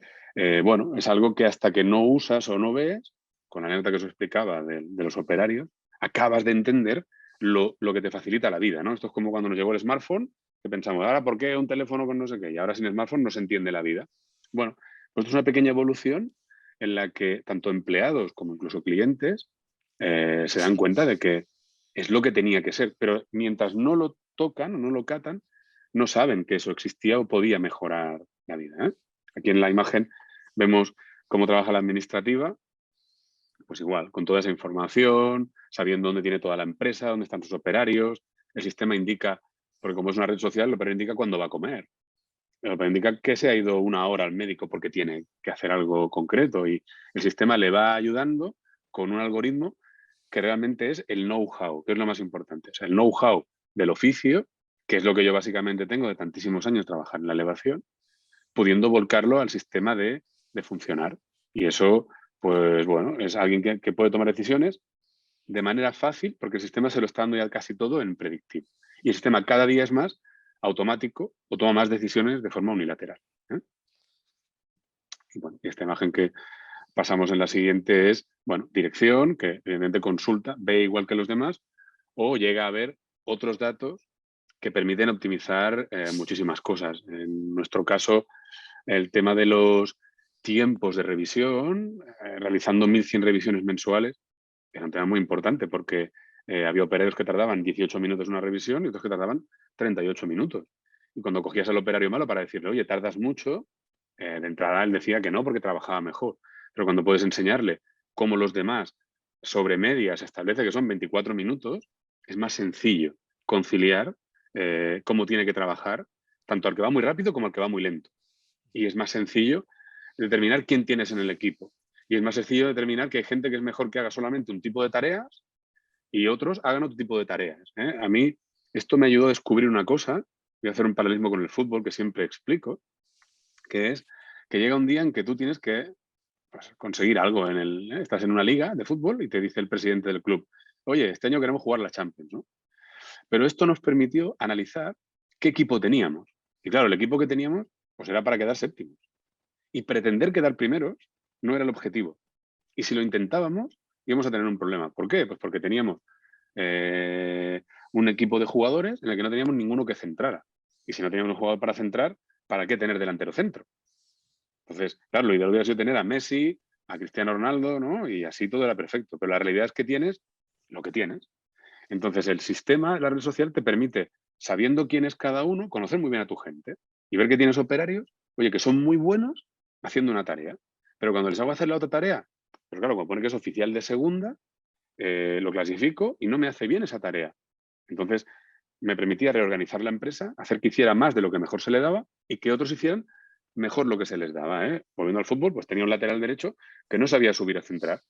bueno, es algo que hasta que no usas o no ves, con la anécdota que os explicaba de los operarios, acabas de entender lo que te facilita la vida, ¿no? Esto es como cuando nos llegó el smartphone, que pensamos, ahora, ¿por qué un teléfono con no sé qué? Y ahora sin smartphone no se entiende la vida. Bueno, pues esto es una pequeña evolución en la que tanto empleados como incluso clientes se dan cuenta de que es lo que tenía que ser, pero mientras no lo tocan o no lo catan, no saben que eso existía o podía mejorar la vida, ¿eh? Aquí en la imagen vemos cómo trabaja la administrativa, pues igual, con toda esa información, sabiendo dónde tiene toda la empresa, dónde están sus operarios. El sistema indica, porque como es una red social, el operario indica cuándo va a comer. El operario indica que se ha ido 1 hora al médico porque tiene que hacer algo concreto y el sistema le va ayudando con un algoritmo que realmente es el know-how, que es lo más importante. O sea, el know-how del oficio, que es lo que yo básicamente tengo de tantísimos años trabajar en la elevación, pudiendo volcarlo al sistema de funcionar. Y eso, pues bueno, es alguien que puede tomar decisiones de manera fácil, porque el sistema se lo está dando ya casi todo en predictivo. Y el sistema cada día es más automático o toma más decisiones de forma unilateral, ¿eh? Y bueno, esta imagen que pasamos en la siguiente es, bueno, dirección, que evidentemente consulta, ve igual que los demás, o llega a ver otros datos que permiten optimizar muchísimas cosas. En nuestro caso, el tema de los tiempos de revisión, realizando 1.100 revisiones mensuales, era un tema muy importante porque había operarios que tardaban 18 minutos en una revisión y otros que tardaban 38 minutos. Y cuando cogías al operario malo para decirle, oye, tardas mucho, de entrada él decía que no porque trabajaba mejor. Pero cuando puedes enseñarle cómo los demás sobre media se establece que son 24 minutos, es más sencillo conciliar cómo tiene que trabajar tanto al que va muy rápido como al que va muy lento. Y es más sencillo determinar quién tienes en el equipo. Y es más sencillo determinar que hay gente que es mejor que haga solamente un tipo de tareas y otros hagan otro tipo de tareas, ¿eh? A mí esto me ayudó a descubrir una cosa, voy a hacer un paralelismo con el fútbol que siempre explico, que es que llega un día en que tú tienes que pues, conseguir algo. Estás en una liga de fútbol y te dice el presidente del club, oye, este año queremos jugar la Champions, ¿no? Pero esto nos permitió analizar qué equipo teníamos. Y claro, el equipo que teníamos pues era para quedar séptimos. Y pretender quedar primeros no era el objetivo. Y si lo intentábamos, íbamos a tener un problema. ¿Por qué? Pues porque teníamos un equipo de jugadores en el que no teníamos ninguno que centrara. Y si no teníamos un jugador para centrar, ¿para qué tener delantero centro? Entonces, claro, lo ideal hubiera sido tener a Messi, a Cristiano Ronaldo, ¿no? Y así todo era perfecto. Pero la realidad es que tienes lo que tienes. Entonces, el sistema, la red social, te permite, sabiendo quién es cada uno, conocer muy bien a tu gente y ver que tienes operarios, oye, que son muy buenos haciendo una tarea. Pero cuando les hago hacer la otra tarea, pues claro, como pone que es oficial de segunda, lo clasifico y no me hace bien esa tarea. Entonces, me permitía reorganizar la empresa, hacer que hiciera más de lo que mejor se le daba y que otros hicieran mejor lo que se les daba, ¿eh? Volviendo al fútbol, pues tenía un lateral derecho que no sabía subir a centrar.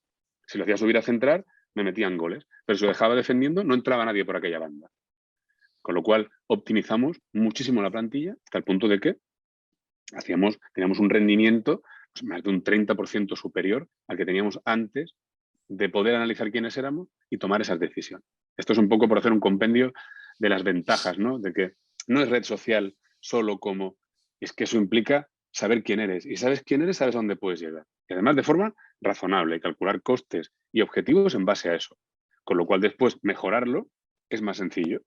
Si lo hacía subir a centrar, me metían goles. Pero si lo dejaba defendiendo, no entraba nadie por aquella banda. Con lo cual, optimizamos muchísimo la plantilla hasta el punto de que teníamos un rendimiento pues, más de un 30% superior al que teníamos antes de poder analizar quiénes éramos y tomar esas decisiones. Esto es un poco por hacer un compendio de las ventajas, ¿no? De que no es red social solo como, es que eso implica saber quién eres. Y sabes quién eres, sabes a dónde puedes llegar. Y además de forma razonable, calcular costes y objetivos en base a eso. Con lo cual después mejorarlo es más sencillo.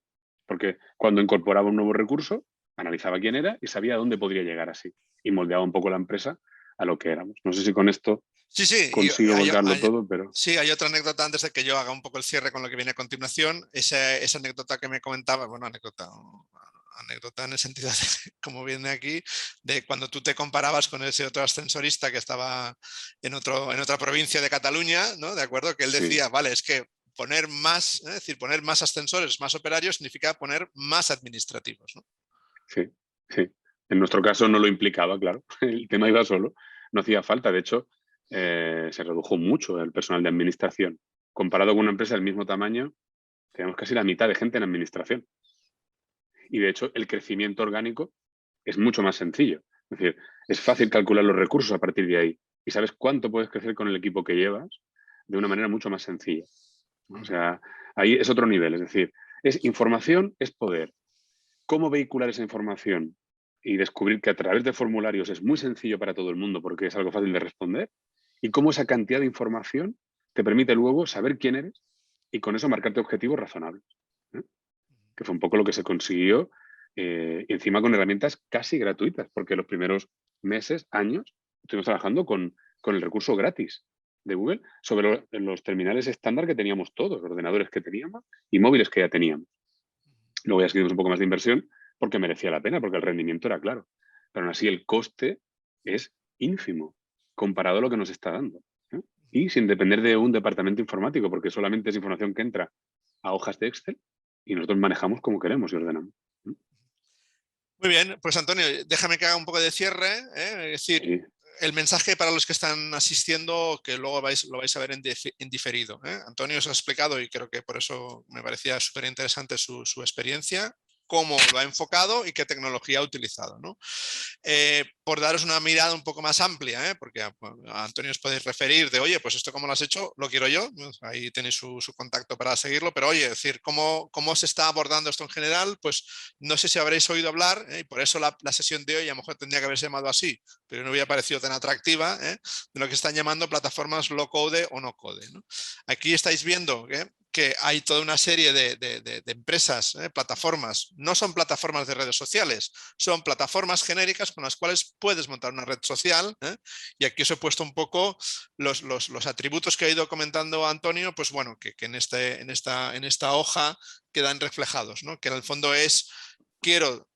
Porque cuando incorporaba un nuevo recurso, analizaba quién era y sabía a dónde podría llegar así. Y moldeaba un poco la empresa a lo que éramos. No sé si con esto Sí, consigo volcarlo todo, pero... Sí, hay otra anécdota antes de que yo haga un poco el cierre con lo que viene a continuación. Esa anécdota que me comentaba, bueno, anécdota en el sentido de, como viene aquí, de cuando tú te comparabas con ese otro ascensorista que estaba en otra provincia de Cataluña, ¿no? De acuerdo, que él decía, vale, es que poner más, es decir, poner más ascensores, más operarios, significa poner más administrativos, ¿no? Sí. En nuestro caso no lo implicaba, claro. El tema iba solo. No hacía falta. De hecho, se redujo mucho el personal de administración. Comparado con una empresa del mismo tamaño, tenemos casi la mitad de gente en administración. Y de hecho, el crecimiento orgánico es mucho más sencillo. Es decir, es fácil calcular los recursos a partir de ahí. Y sabes cuánto puedes crecer con el equipo que llevas de una manera mucho más sencilla. O sea, ahí es otro nivel. Es decir, es información, es poder. ¿Cómo vehicular esa información y descubrir que a través de formularios es muy sencillo para todo el mundo porque es algo fácil de responder? Y cómo esa cantidad de información te permite luego saber quién eres y con eso marcarte objetivos razonables. Que fue un poco lo que se consiguió, y encima con herramientas casi gratuitas, porque los primeros meses, años, estuvimos trabajando con el recurso gratis de Google sobre los terminales estándar que teníamos todos, ordenadores que teníamos y móviles que ya teníamos. Luego ya seguimos un poco más de inversión porque merecía la pena, porque el rendimiento era claro. Pero aún así el coste es ínfimo comparado a lo que nos está dando. Y sin depender de un departamento informático, porque solamente es información que entra a hojas de Excel y nosotros manejamos como queremos y ordenamos. Muy bien, pues Antonio, déjame que haga un poco de cierre, ¿eh? Es decir, el mensaje para los que están asistiendo, que luego lo vais a ver en diferido, ¿eh? Antonio os ha explicado, y creo que por eso me parecía súper interesante su experiencia, cómo lo ha enfocado y qué tecnología ha utilizado, ¿no? Por daros una mirada un poco más amplia, porque a Antonio os podéis referir de, oye, pues esto cómo lo has hecho, lo quiero yo, ahí tenéis su contacto para seguirlo, pero oye, es decir, ¿cómo se está abordando esto en general? Pues no sé si habréis oído hablar, y por eso la sesión de hoy a lo mejor tendría que haberse llamado así, pero no hubiera parecido tan atractiva, de lo que están llamando plataformas low code o no code, ¿no? Aquí estáis viendo que hay toda una serie de empresas, plataformas, no son plataformas de redes sociales, son plataformas genéricas con las cuales puedes montar una red social, y aquí os he puesto un poco los atributos que ha ido comentando Antonio, pues bueno, que en esta hoja quedan reflejados, ¿no? Que en el fondo es, quiero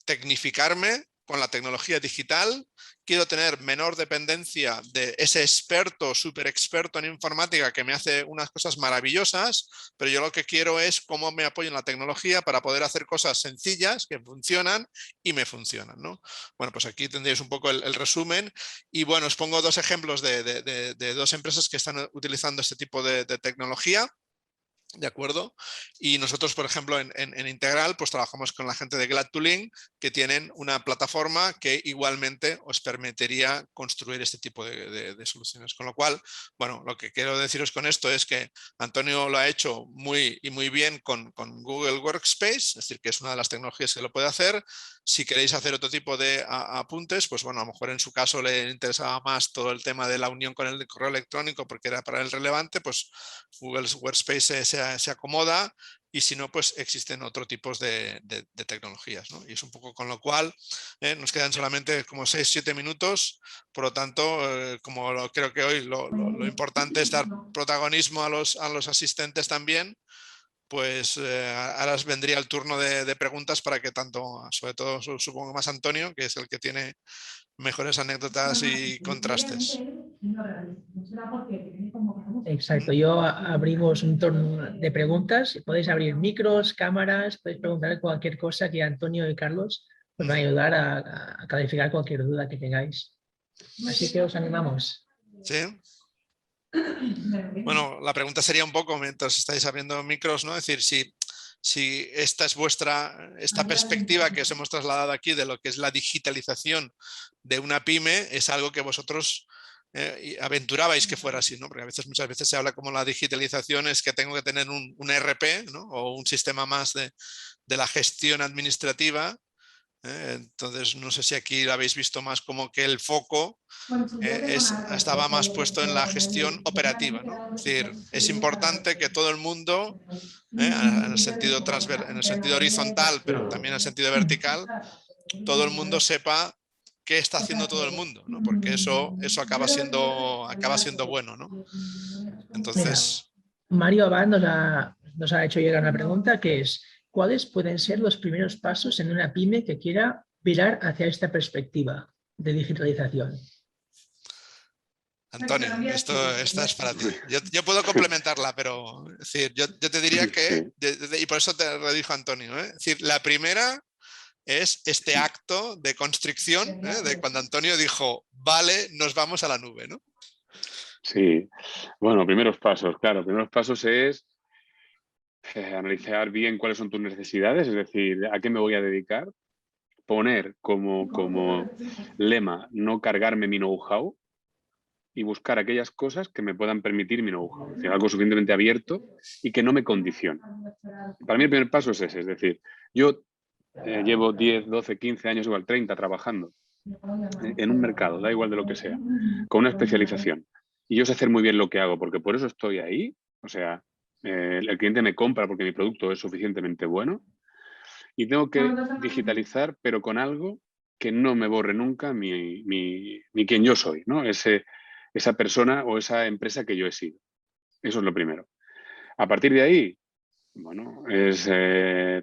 tecnificarme con la tecnología digital, quiero tener menor dependencia de ese experto, súper experto en informática que me hace unas cosas maravillosas, pero yo lo que quiero es cómo me apoyo en la tecnología para poder hacer cosas sencillas que funcionan y me funcionan, ¿no? Bueno, pues aquí tendréis un poco el resumen y bueno, os pongo dos ejemplos de dos empresas que están utilizando este tipo de tecnología. ¿De acuerdo? Y nosotros, por ejemplo, en Integral, pues trabajamos con la gente de Glad2Link, que tienen una plataforma que igualmente os permitiría construir este tipo de soluciones. Con lo cual, bueno, lo que quiero deciros con esto es que Antonio lo ha hecho muy bien con Google Workspace, es decir, que es una de las tecnologías que lo puede hacer. Si queréis hacer otro tipo de apuntes, pues bueno, a lo mejor en su caso le interesaba más todo el tema de la unión con el correo electrónico porque era para él relevante, pues Google Workspace se acomoda, y si no, pues existen otros tipos de tecnologías, ¿no? Y es un poco con lo cual nos quedan solamente como 6-7 minutos, por lo tanto, creo que hoy lo importante es dar protagonismo a los asistentes también. Pues ahora os vendría el turno de preguntas para que tanto, sobre todo supongo más Antonio, que es el que tiene mejores anécdotas y contrastes. Exacto, yo abrimos un turno de preguntas, podéis abrir micros, cámaras, podéis preguntar cualquier cosa que Antonio y Carlos os van a ayudar a clarificar cualquier duda que tengáis. Así que os animamos. ¿Sí? Bueno, la pregunta sería un poco, mientras estáis abriendo micros, ¿no? Es decir, si esta es esta perspectiva que os hemos trasladado aquí de lo que es la digitalización de una pyme, es algo que vosotros aventurabais que fuera así, ¿no? Porque muchas veces se habla como la digitalización es que tengo que tener un ERP, ¿no? O un sistema más de la gestión administrativa. Entonces, no sé si aquí lo habéis visto más como que el foco estaba más puesto en la gestión operativa, ¿no? Es decir, es importante que todo el mundo, en el sentido horizontal, pero también en el sentido vertical, todo el mundo sepa qué está haciendo todo el mundo, ¿no? Porque eso acaba siendo bueno, ¿no? Entonces... Mario Abad nos ha hecho llegar una pregunta que es: ¿cuáles pueden ser los primeros pasos en una pyme que quiera virar hacia esta perspectiva de digitalización? Antonio, esta es para ti. Yo puedo complementarla, pero es decir, yo te diría que, y por eso te lo dijo Antonio, es decir, la primera es este acto de constricción, de cuando Antonio dijo, vale, nos vamos a la nube, ¿no? Sí, bueno, primeros pasos, claro, primeros pasos es analizar bien cuáles son tus necesidades, es decir, a qué me voy a dedicar, poner como lema no cargarme mi know-how y buscar aquellas cosas que me puedan permitir mi know-how, es decir, algo suficientemente abierto y que no me condicione. Para mí el primer paso es ese, es decir, yo llevo 10, 12, 15 años, igual 30, trabajando en un mercado, da igual de lo que sea, con una especialización. Y yo sé hacer muy bien lo que hago, porque por eso estoy ahí. O sea, el cliente me compra porque mi producto es suficientemente bueno. Y tengo que digitalizar, pero con algo que no me borre nunca mi quien yo soy, ¿no? Esa persona o esa empresa que yo he sido. Eso es lo primero. A partir de ahí, bueno, es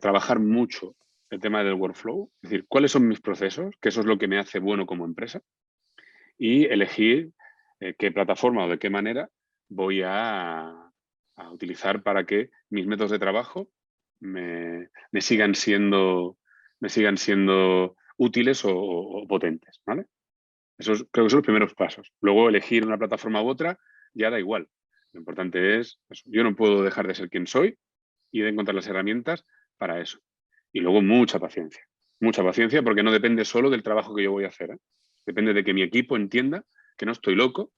trabajar mucho el tema del workflow, es decir, cuáles son mis procesos, que eso es lo que me hace bueno como empresa, y elegir qué plataforma o de qué manera voy a utilizar para que mis métodos de trabajo me sigan siendo útiles o potentes, ¿vale? Creo que son los primeros pasos. Luego elegir una plataforma u otra ya da igual. Lo importante es, yo no puedo dejar de ser quien soy y de encontrar las herramientas para eso. Y luego mucha paciencia porque no depende solo del trabajo que yo voy a hacer, ¿eh? Depende de que mi equipo entienda que no estoy loco,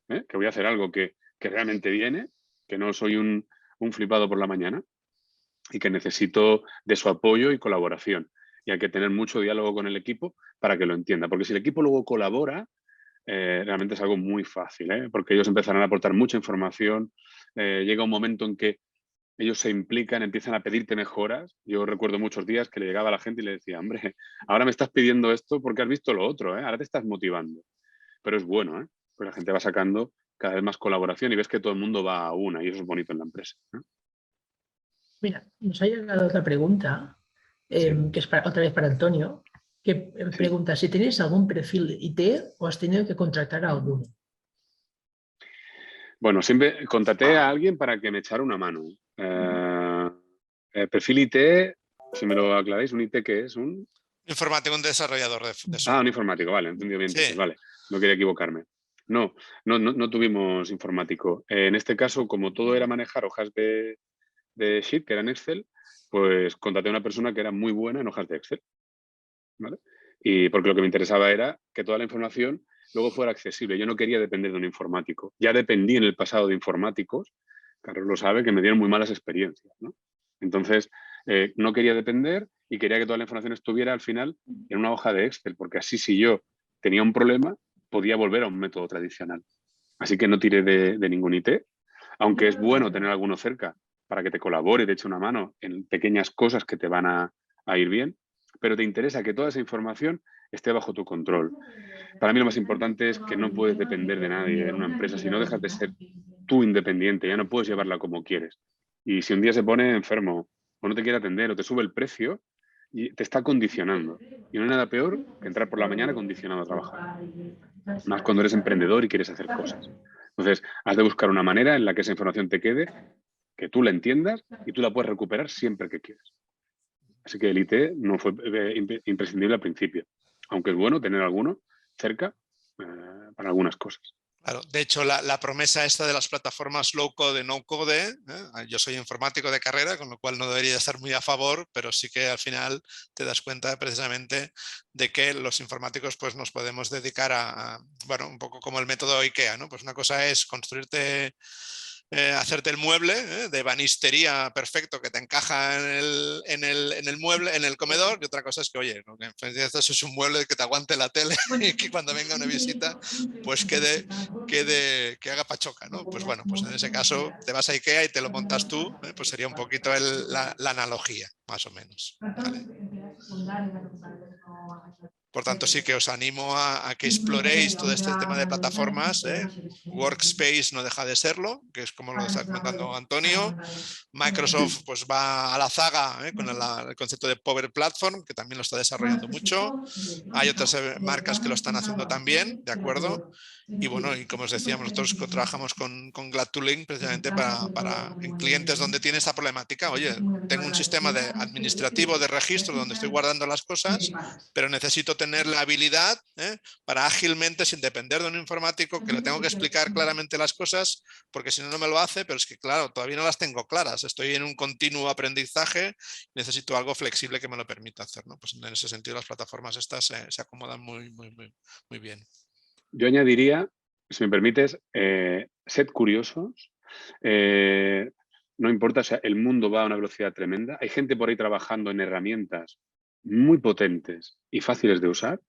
que voy a hacer algo que realmente viene, que no soy un flipado por la mañana y que necesito de su apoyo y colaboración. Y hay que tener mucho diálogo con el equipo para que lo entienda. Porque si el equipo luego colabora, realmente es algo muy fácil, porque ellos empezarán a aportar mucha información. Llega un momento en que ellos se implican, empiezan a pedirte mejoras. Yo recuerdo muchos días que le llegaba a la gente y le decía, hombre, ahora me estás pidiendo esto porque has visto lo otro, ahora te estás motivando. Pero es bueno, pues la gente va sacando cada vez más colaboración y ves que todo el mundo va a una y eso es bonito en la empresa. Mira, nos ha llegado otra pregunta, Sí. que es otra vez para Antonio, que pregunta si tenéis algún perfil de IT o has tenido que contratar a alguno. Bueno, siempre contraté a alguien para que me echara una mano. Perfil IT, si me lo aclaráis, ¿un IT qué es? ¿Un informático, un desarrollador de software. Ah, un informático, vale, entendido bien. Sí. Vale, no quería equivocarme. No tuvimos informático. En este caso, como todo era manejar hojas de Sheet, que eran Excel, pues contraté a una persona que era muy buena en hojas de Excel, ¿vale? Y porque lo que me interesaba era que toda la información luego fuera accesible. Yo no quería depender de un informático. Ya dependí en el pasado de informáticos, Carlos lo sabe, que me dieron muy malas experiencias, ¿no? Entonces, no quería depender y quería que toda la información estuviera al final en una hoja de Excel, porque así si yo tenía un problema, podía volver a un método tradicional. Así que no tiré de ningún IT, aunque es bueno tener alguno cerca para que te colabore y te eche una mano en pequeñas cosas que te van a ir bien, pero te interesa que toda esa información esté bajo tu control. Para mí lo más importante es que no puedes depender de nadie en una empresa, si no dejas de ser tú independiente, ya no puedes llevarla como quieres. Y si un día se pone enfermo o no te quiere atender o te sube el precio, y te está condicionando. Y no hay nada peor que entrar por la mañana condicionado a trabajar. Más cuando eres emprendedor y quieres hacer cosas. Entonces, has de buscar una manera en la que esa información te quede, que tú la entiendas y tú la puedes recuperar siempre que quieras. Así que el IT no fue imprescindible al principio, aunque es bueno tener alguno cerca para algunas cosas. Claro, de hecho, la promesa esta de las plataformas low-code, no-code, yo soy informático de carrera, con lo cual no debería estar muy a favor, pero sí que al final te das cuenta precisamente de que los informáticos pues, nos podemos dedicar bueno, un poco como el método IKEA, ¿no? Pues una cosa es construirte, hacerte el mueble de ebanistería perfecto que te encaja en el mueble, en el comedor, y otra cosa es que, oye, ¿no? Que esto es un mueble que te aguante la tele y que cuando venga una visita pues que haga pachoca, ¿no? Pues bueno, pues en ese caso te vas a IKEA y te lo montas tú, pues sería un poquito la analogía, más o menos. ¿Vale? Por tanto, sí que os animo a que exploréis todo este tema de plataformas. Workspace no deja de serlo, que es como lo está comentando Antonio. Microsoft pues va a la zaga con el concepto de Power Platform, que también lo está desarrollando mucho. Hay otras marcas que lo están haciendo también, ¿de acuerdo? Y bueno, y como os decíamos, nosotros trabajamos con Glad2Link precisamente para en clientes donde tiene esta problemática. Oye, tengo un sistema administrativo de registro donde estoy guardando las cosas, pero necesito tener la habilidad para ágilmente, sin depender de un informático, que le tengo que explicar claramente las cosas, porque si no, no me lo hace, pero es que claro, todavía no las tengo claras. Estoy en un continuo aprendizaje, necesito algo flexible que me lo permita hacer, ¿no? Pues en ese sentido las plataformas estas se acomodan muy bien. Yo añadiría, si me permites, sed curiosos. No importa, o sea, el mundo va a una velocidad tremenda. Hay gente por ahí trabajando en herramientas muy potentes y fáciles de usar,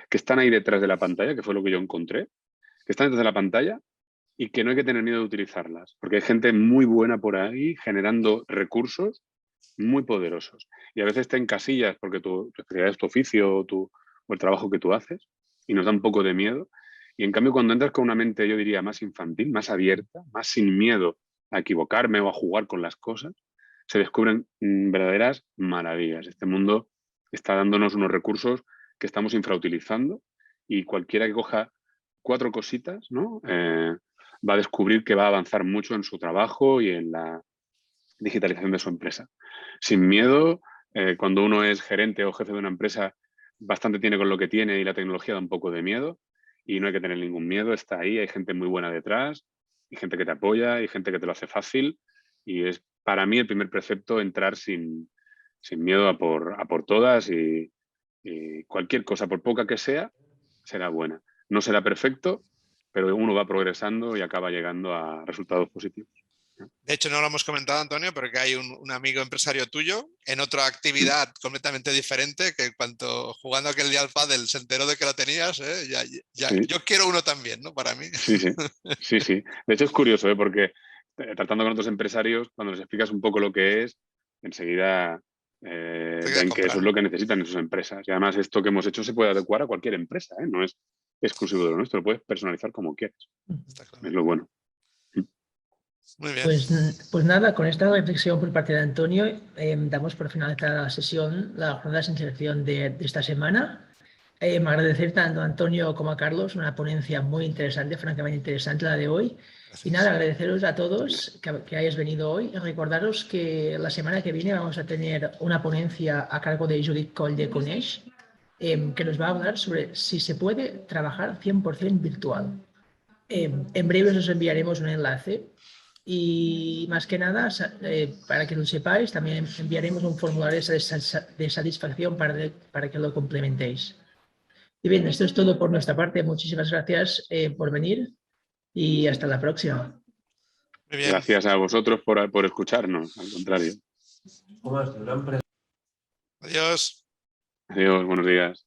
que están ahí detrás de la pantalla, que fue lo que yo encontré, que están detrás de la pantalla y que no hay que tener miedo de utilizarlas, porque hay gente muy buena por ahí generando recursos muy poderosos. Y a veces te encasillas porque tu especialidad es tu oficio o el trabajo que tú haces y nos da un poco de miedo. Y en cambio, cuando entras con una mente, yo diría, más infantil, más abierta, más sin miedo a equivocarme o a jugar con las cosas, se descubren verdaderas maravillas. Este mundo está dándonos unos recursos que estamos infrautilizando y cualquiera que coja 4 cositas, ¿no? Va a descubrir que va a avanzar mucho en su trabajo y en la digitalización de su empresa. Sin miedo, cuando uno es gerente o jefe de una empresa, bastante tiene con lo que tiene y la tecnología da un poco de miedo y no hay que tener ningún miedo, está ahí, hay gente muy buena detrás, hay gente que te apoya, hay gente que te lo hace fácil y es para mí el primer precepto entrar sin miedo a por todas y cualquier cosa, por poca que sea, será buena. No será perfecto, pero uno va progresando y acaba llegando a resultados positivos. De hecho, no lo hemos comentado, Antonio, pero que hay un amigo empresario tuyo en otra actividad completamente diferente, que cuando jugando aquel día al pádel se enteró de que lo tenías, Sí. Yo quiero uno también, ¿no? Para mí. Sí. De hecho es curioso, porque tratando con otros empresarios, cuando les explicas un poco lo que es, enseguida ven que eso es lo que necesitan en sus empresas. Y además esto que hemos hecho se puede adecuar a cualquier empresa, no es exclusivo de lo nuestro, lo puedes personalizar como quieras. Es lo bueno. Muy bien. Pues nada, con esta reflexión por parte de Antonio, damos por finalizada la sesión, la jornada de inserción de esta semana. Agradecer tanto a Antonio como a Carlos, una ponencia muy interesante, francamente interesante la de hoy. Gracias. Y nada, agradeceros a todos que hayáis venido hoy y recordaros que la semana que viene vamos a tener una ponencia a cargo de Judith Coll de Coneix, que nos va a hablar sobre si se puede trabajar 100% virtual. En breve os enviaremos un enlace y más que nada, para que lo sepáis, también enviaremos un formulario de satisfacción para que lo complementéis. Y bien, esto es todo por nuestra parte. Muchísimas gracias por venir y hasta la próxima. Muy bien. Gracias a vosotros por escucharnos, al contrario. Adiós. Adiós, buenos días.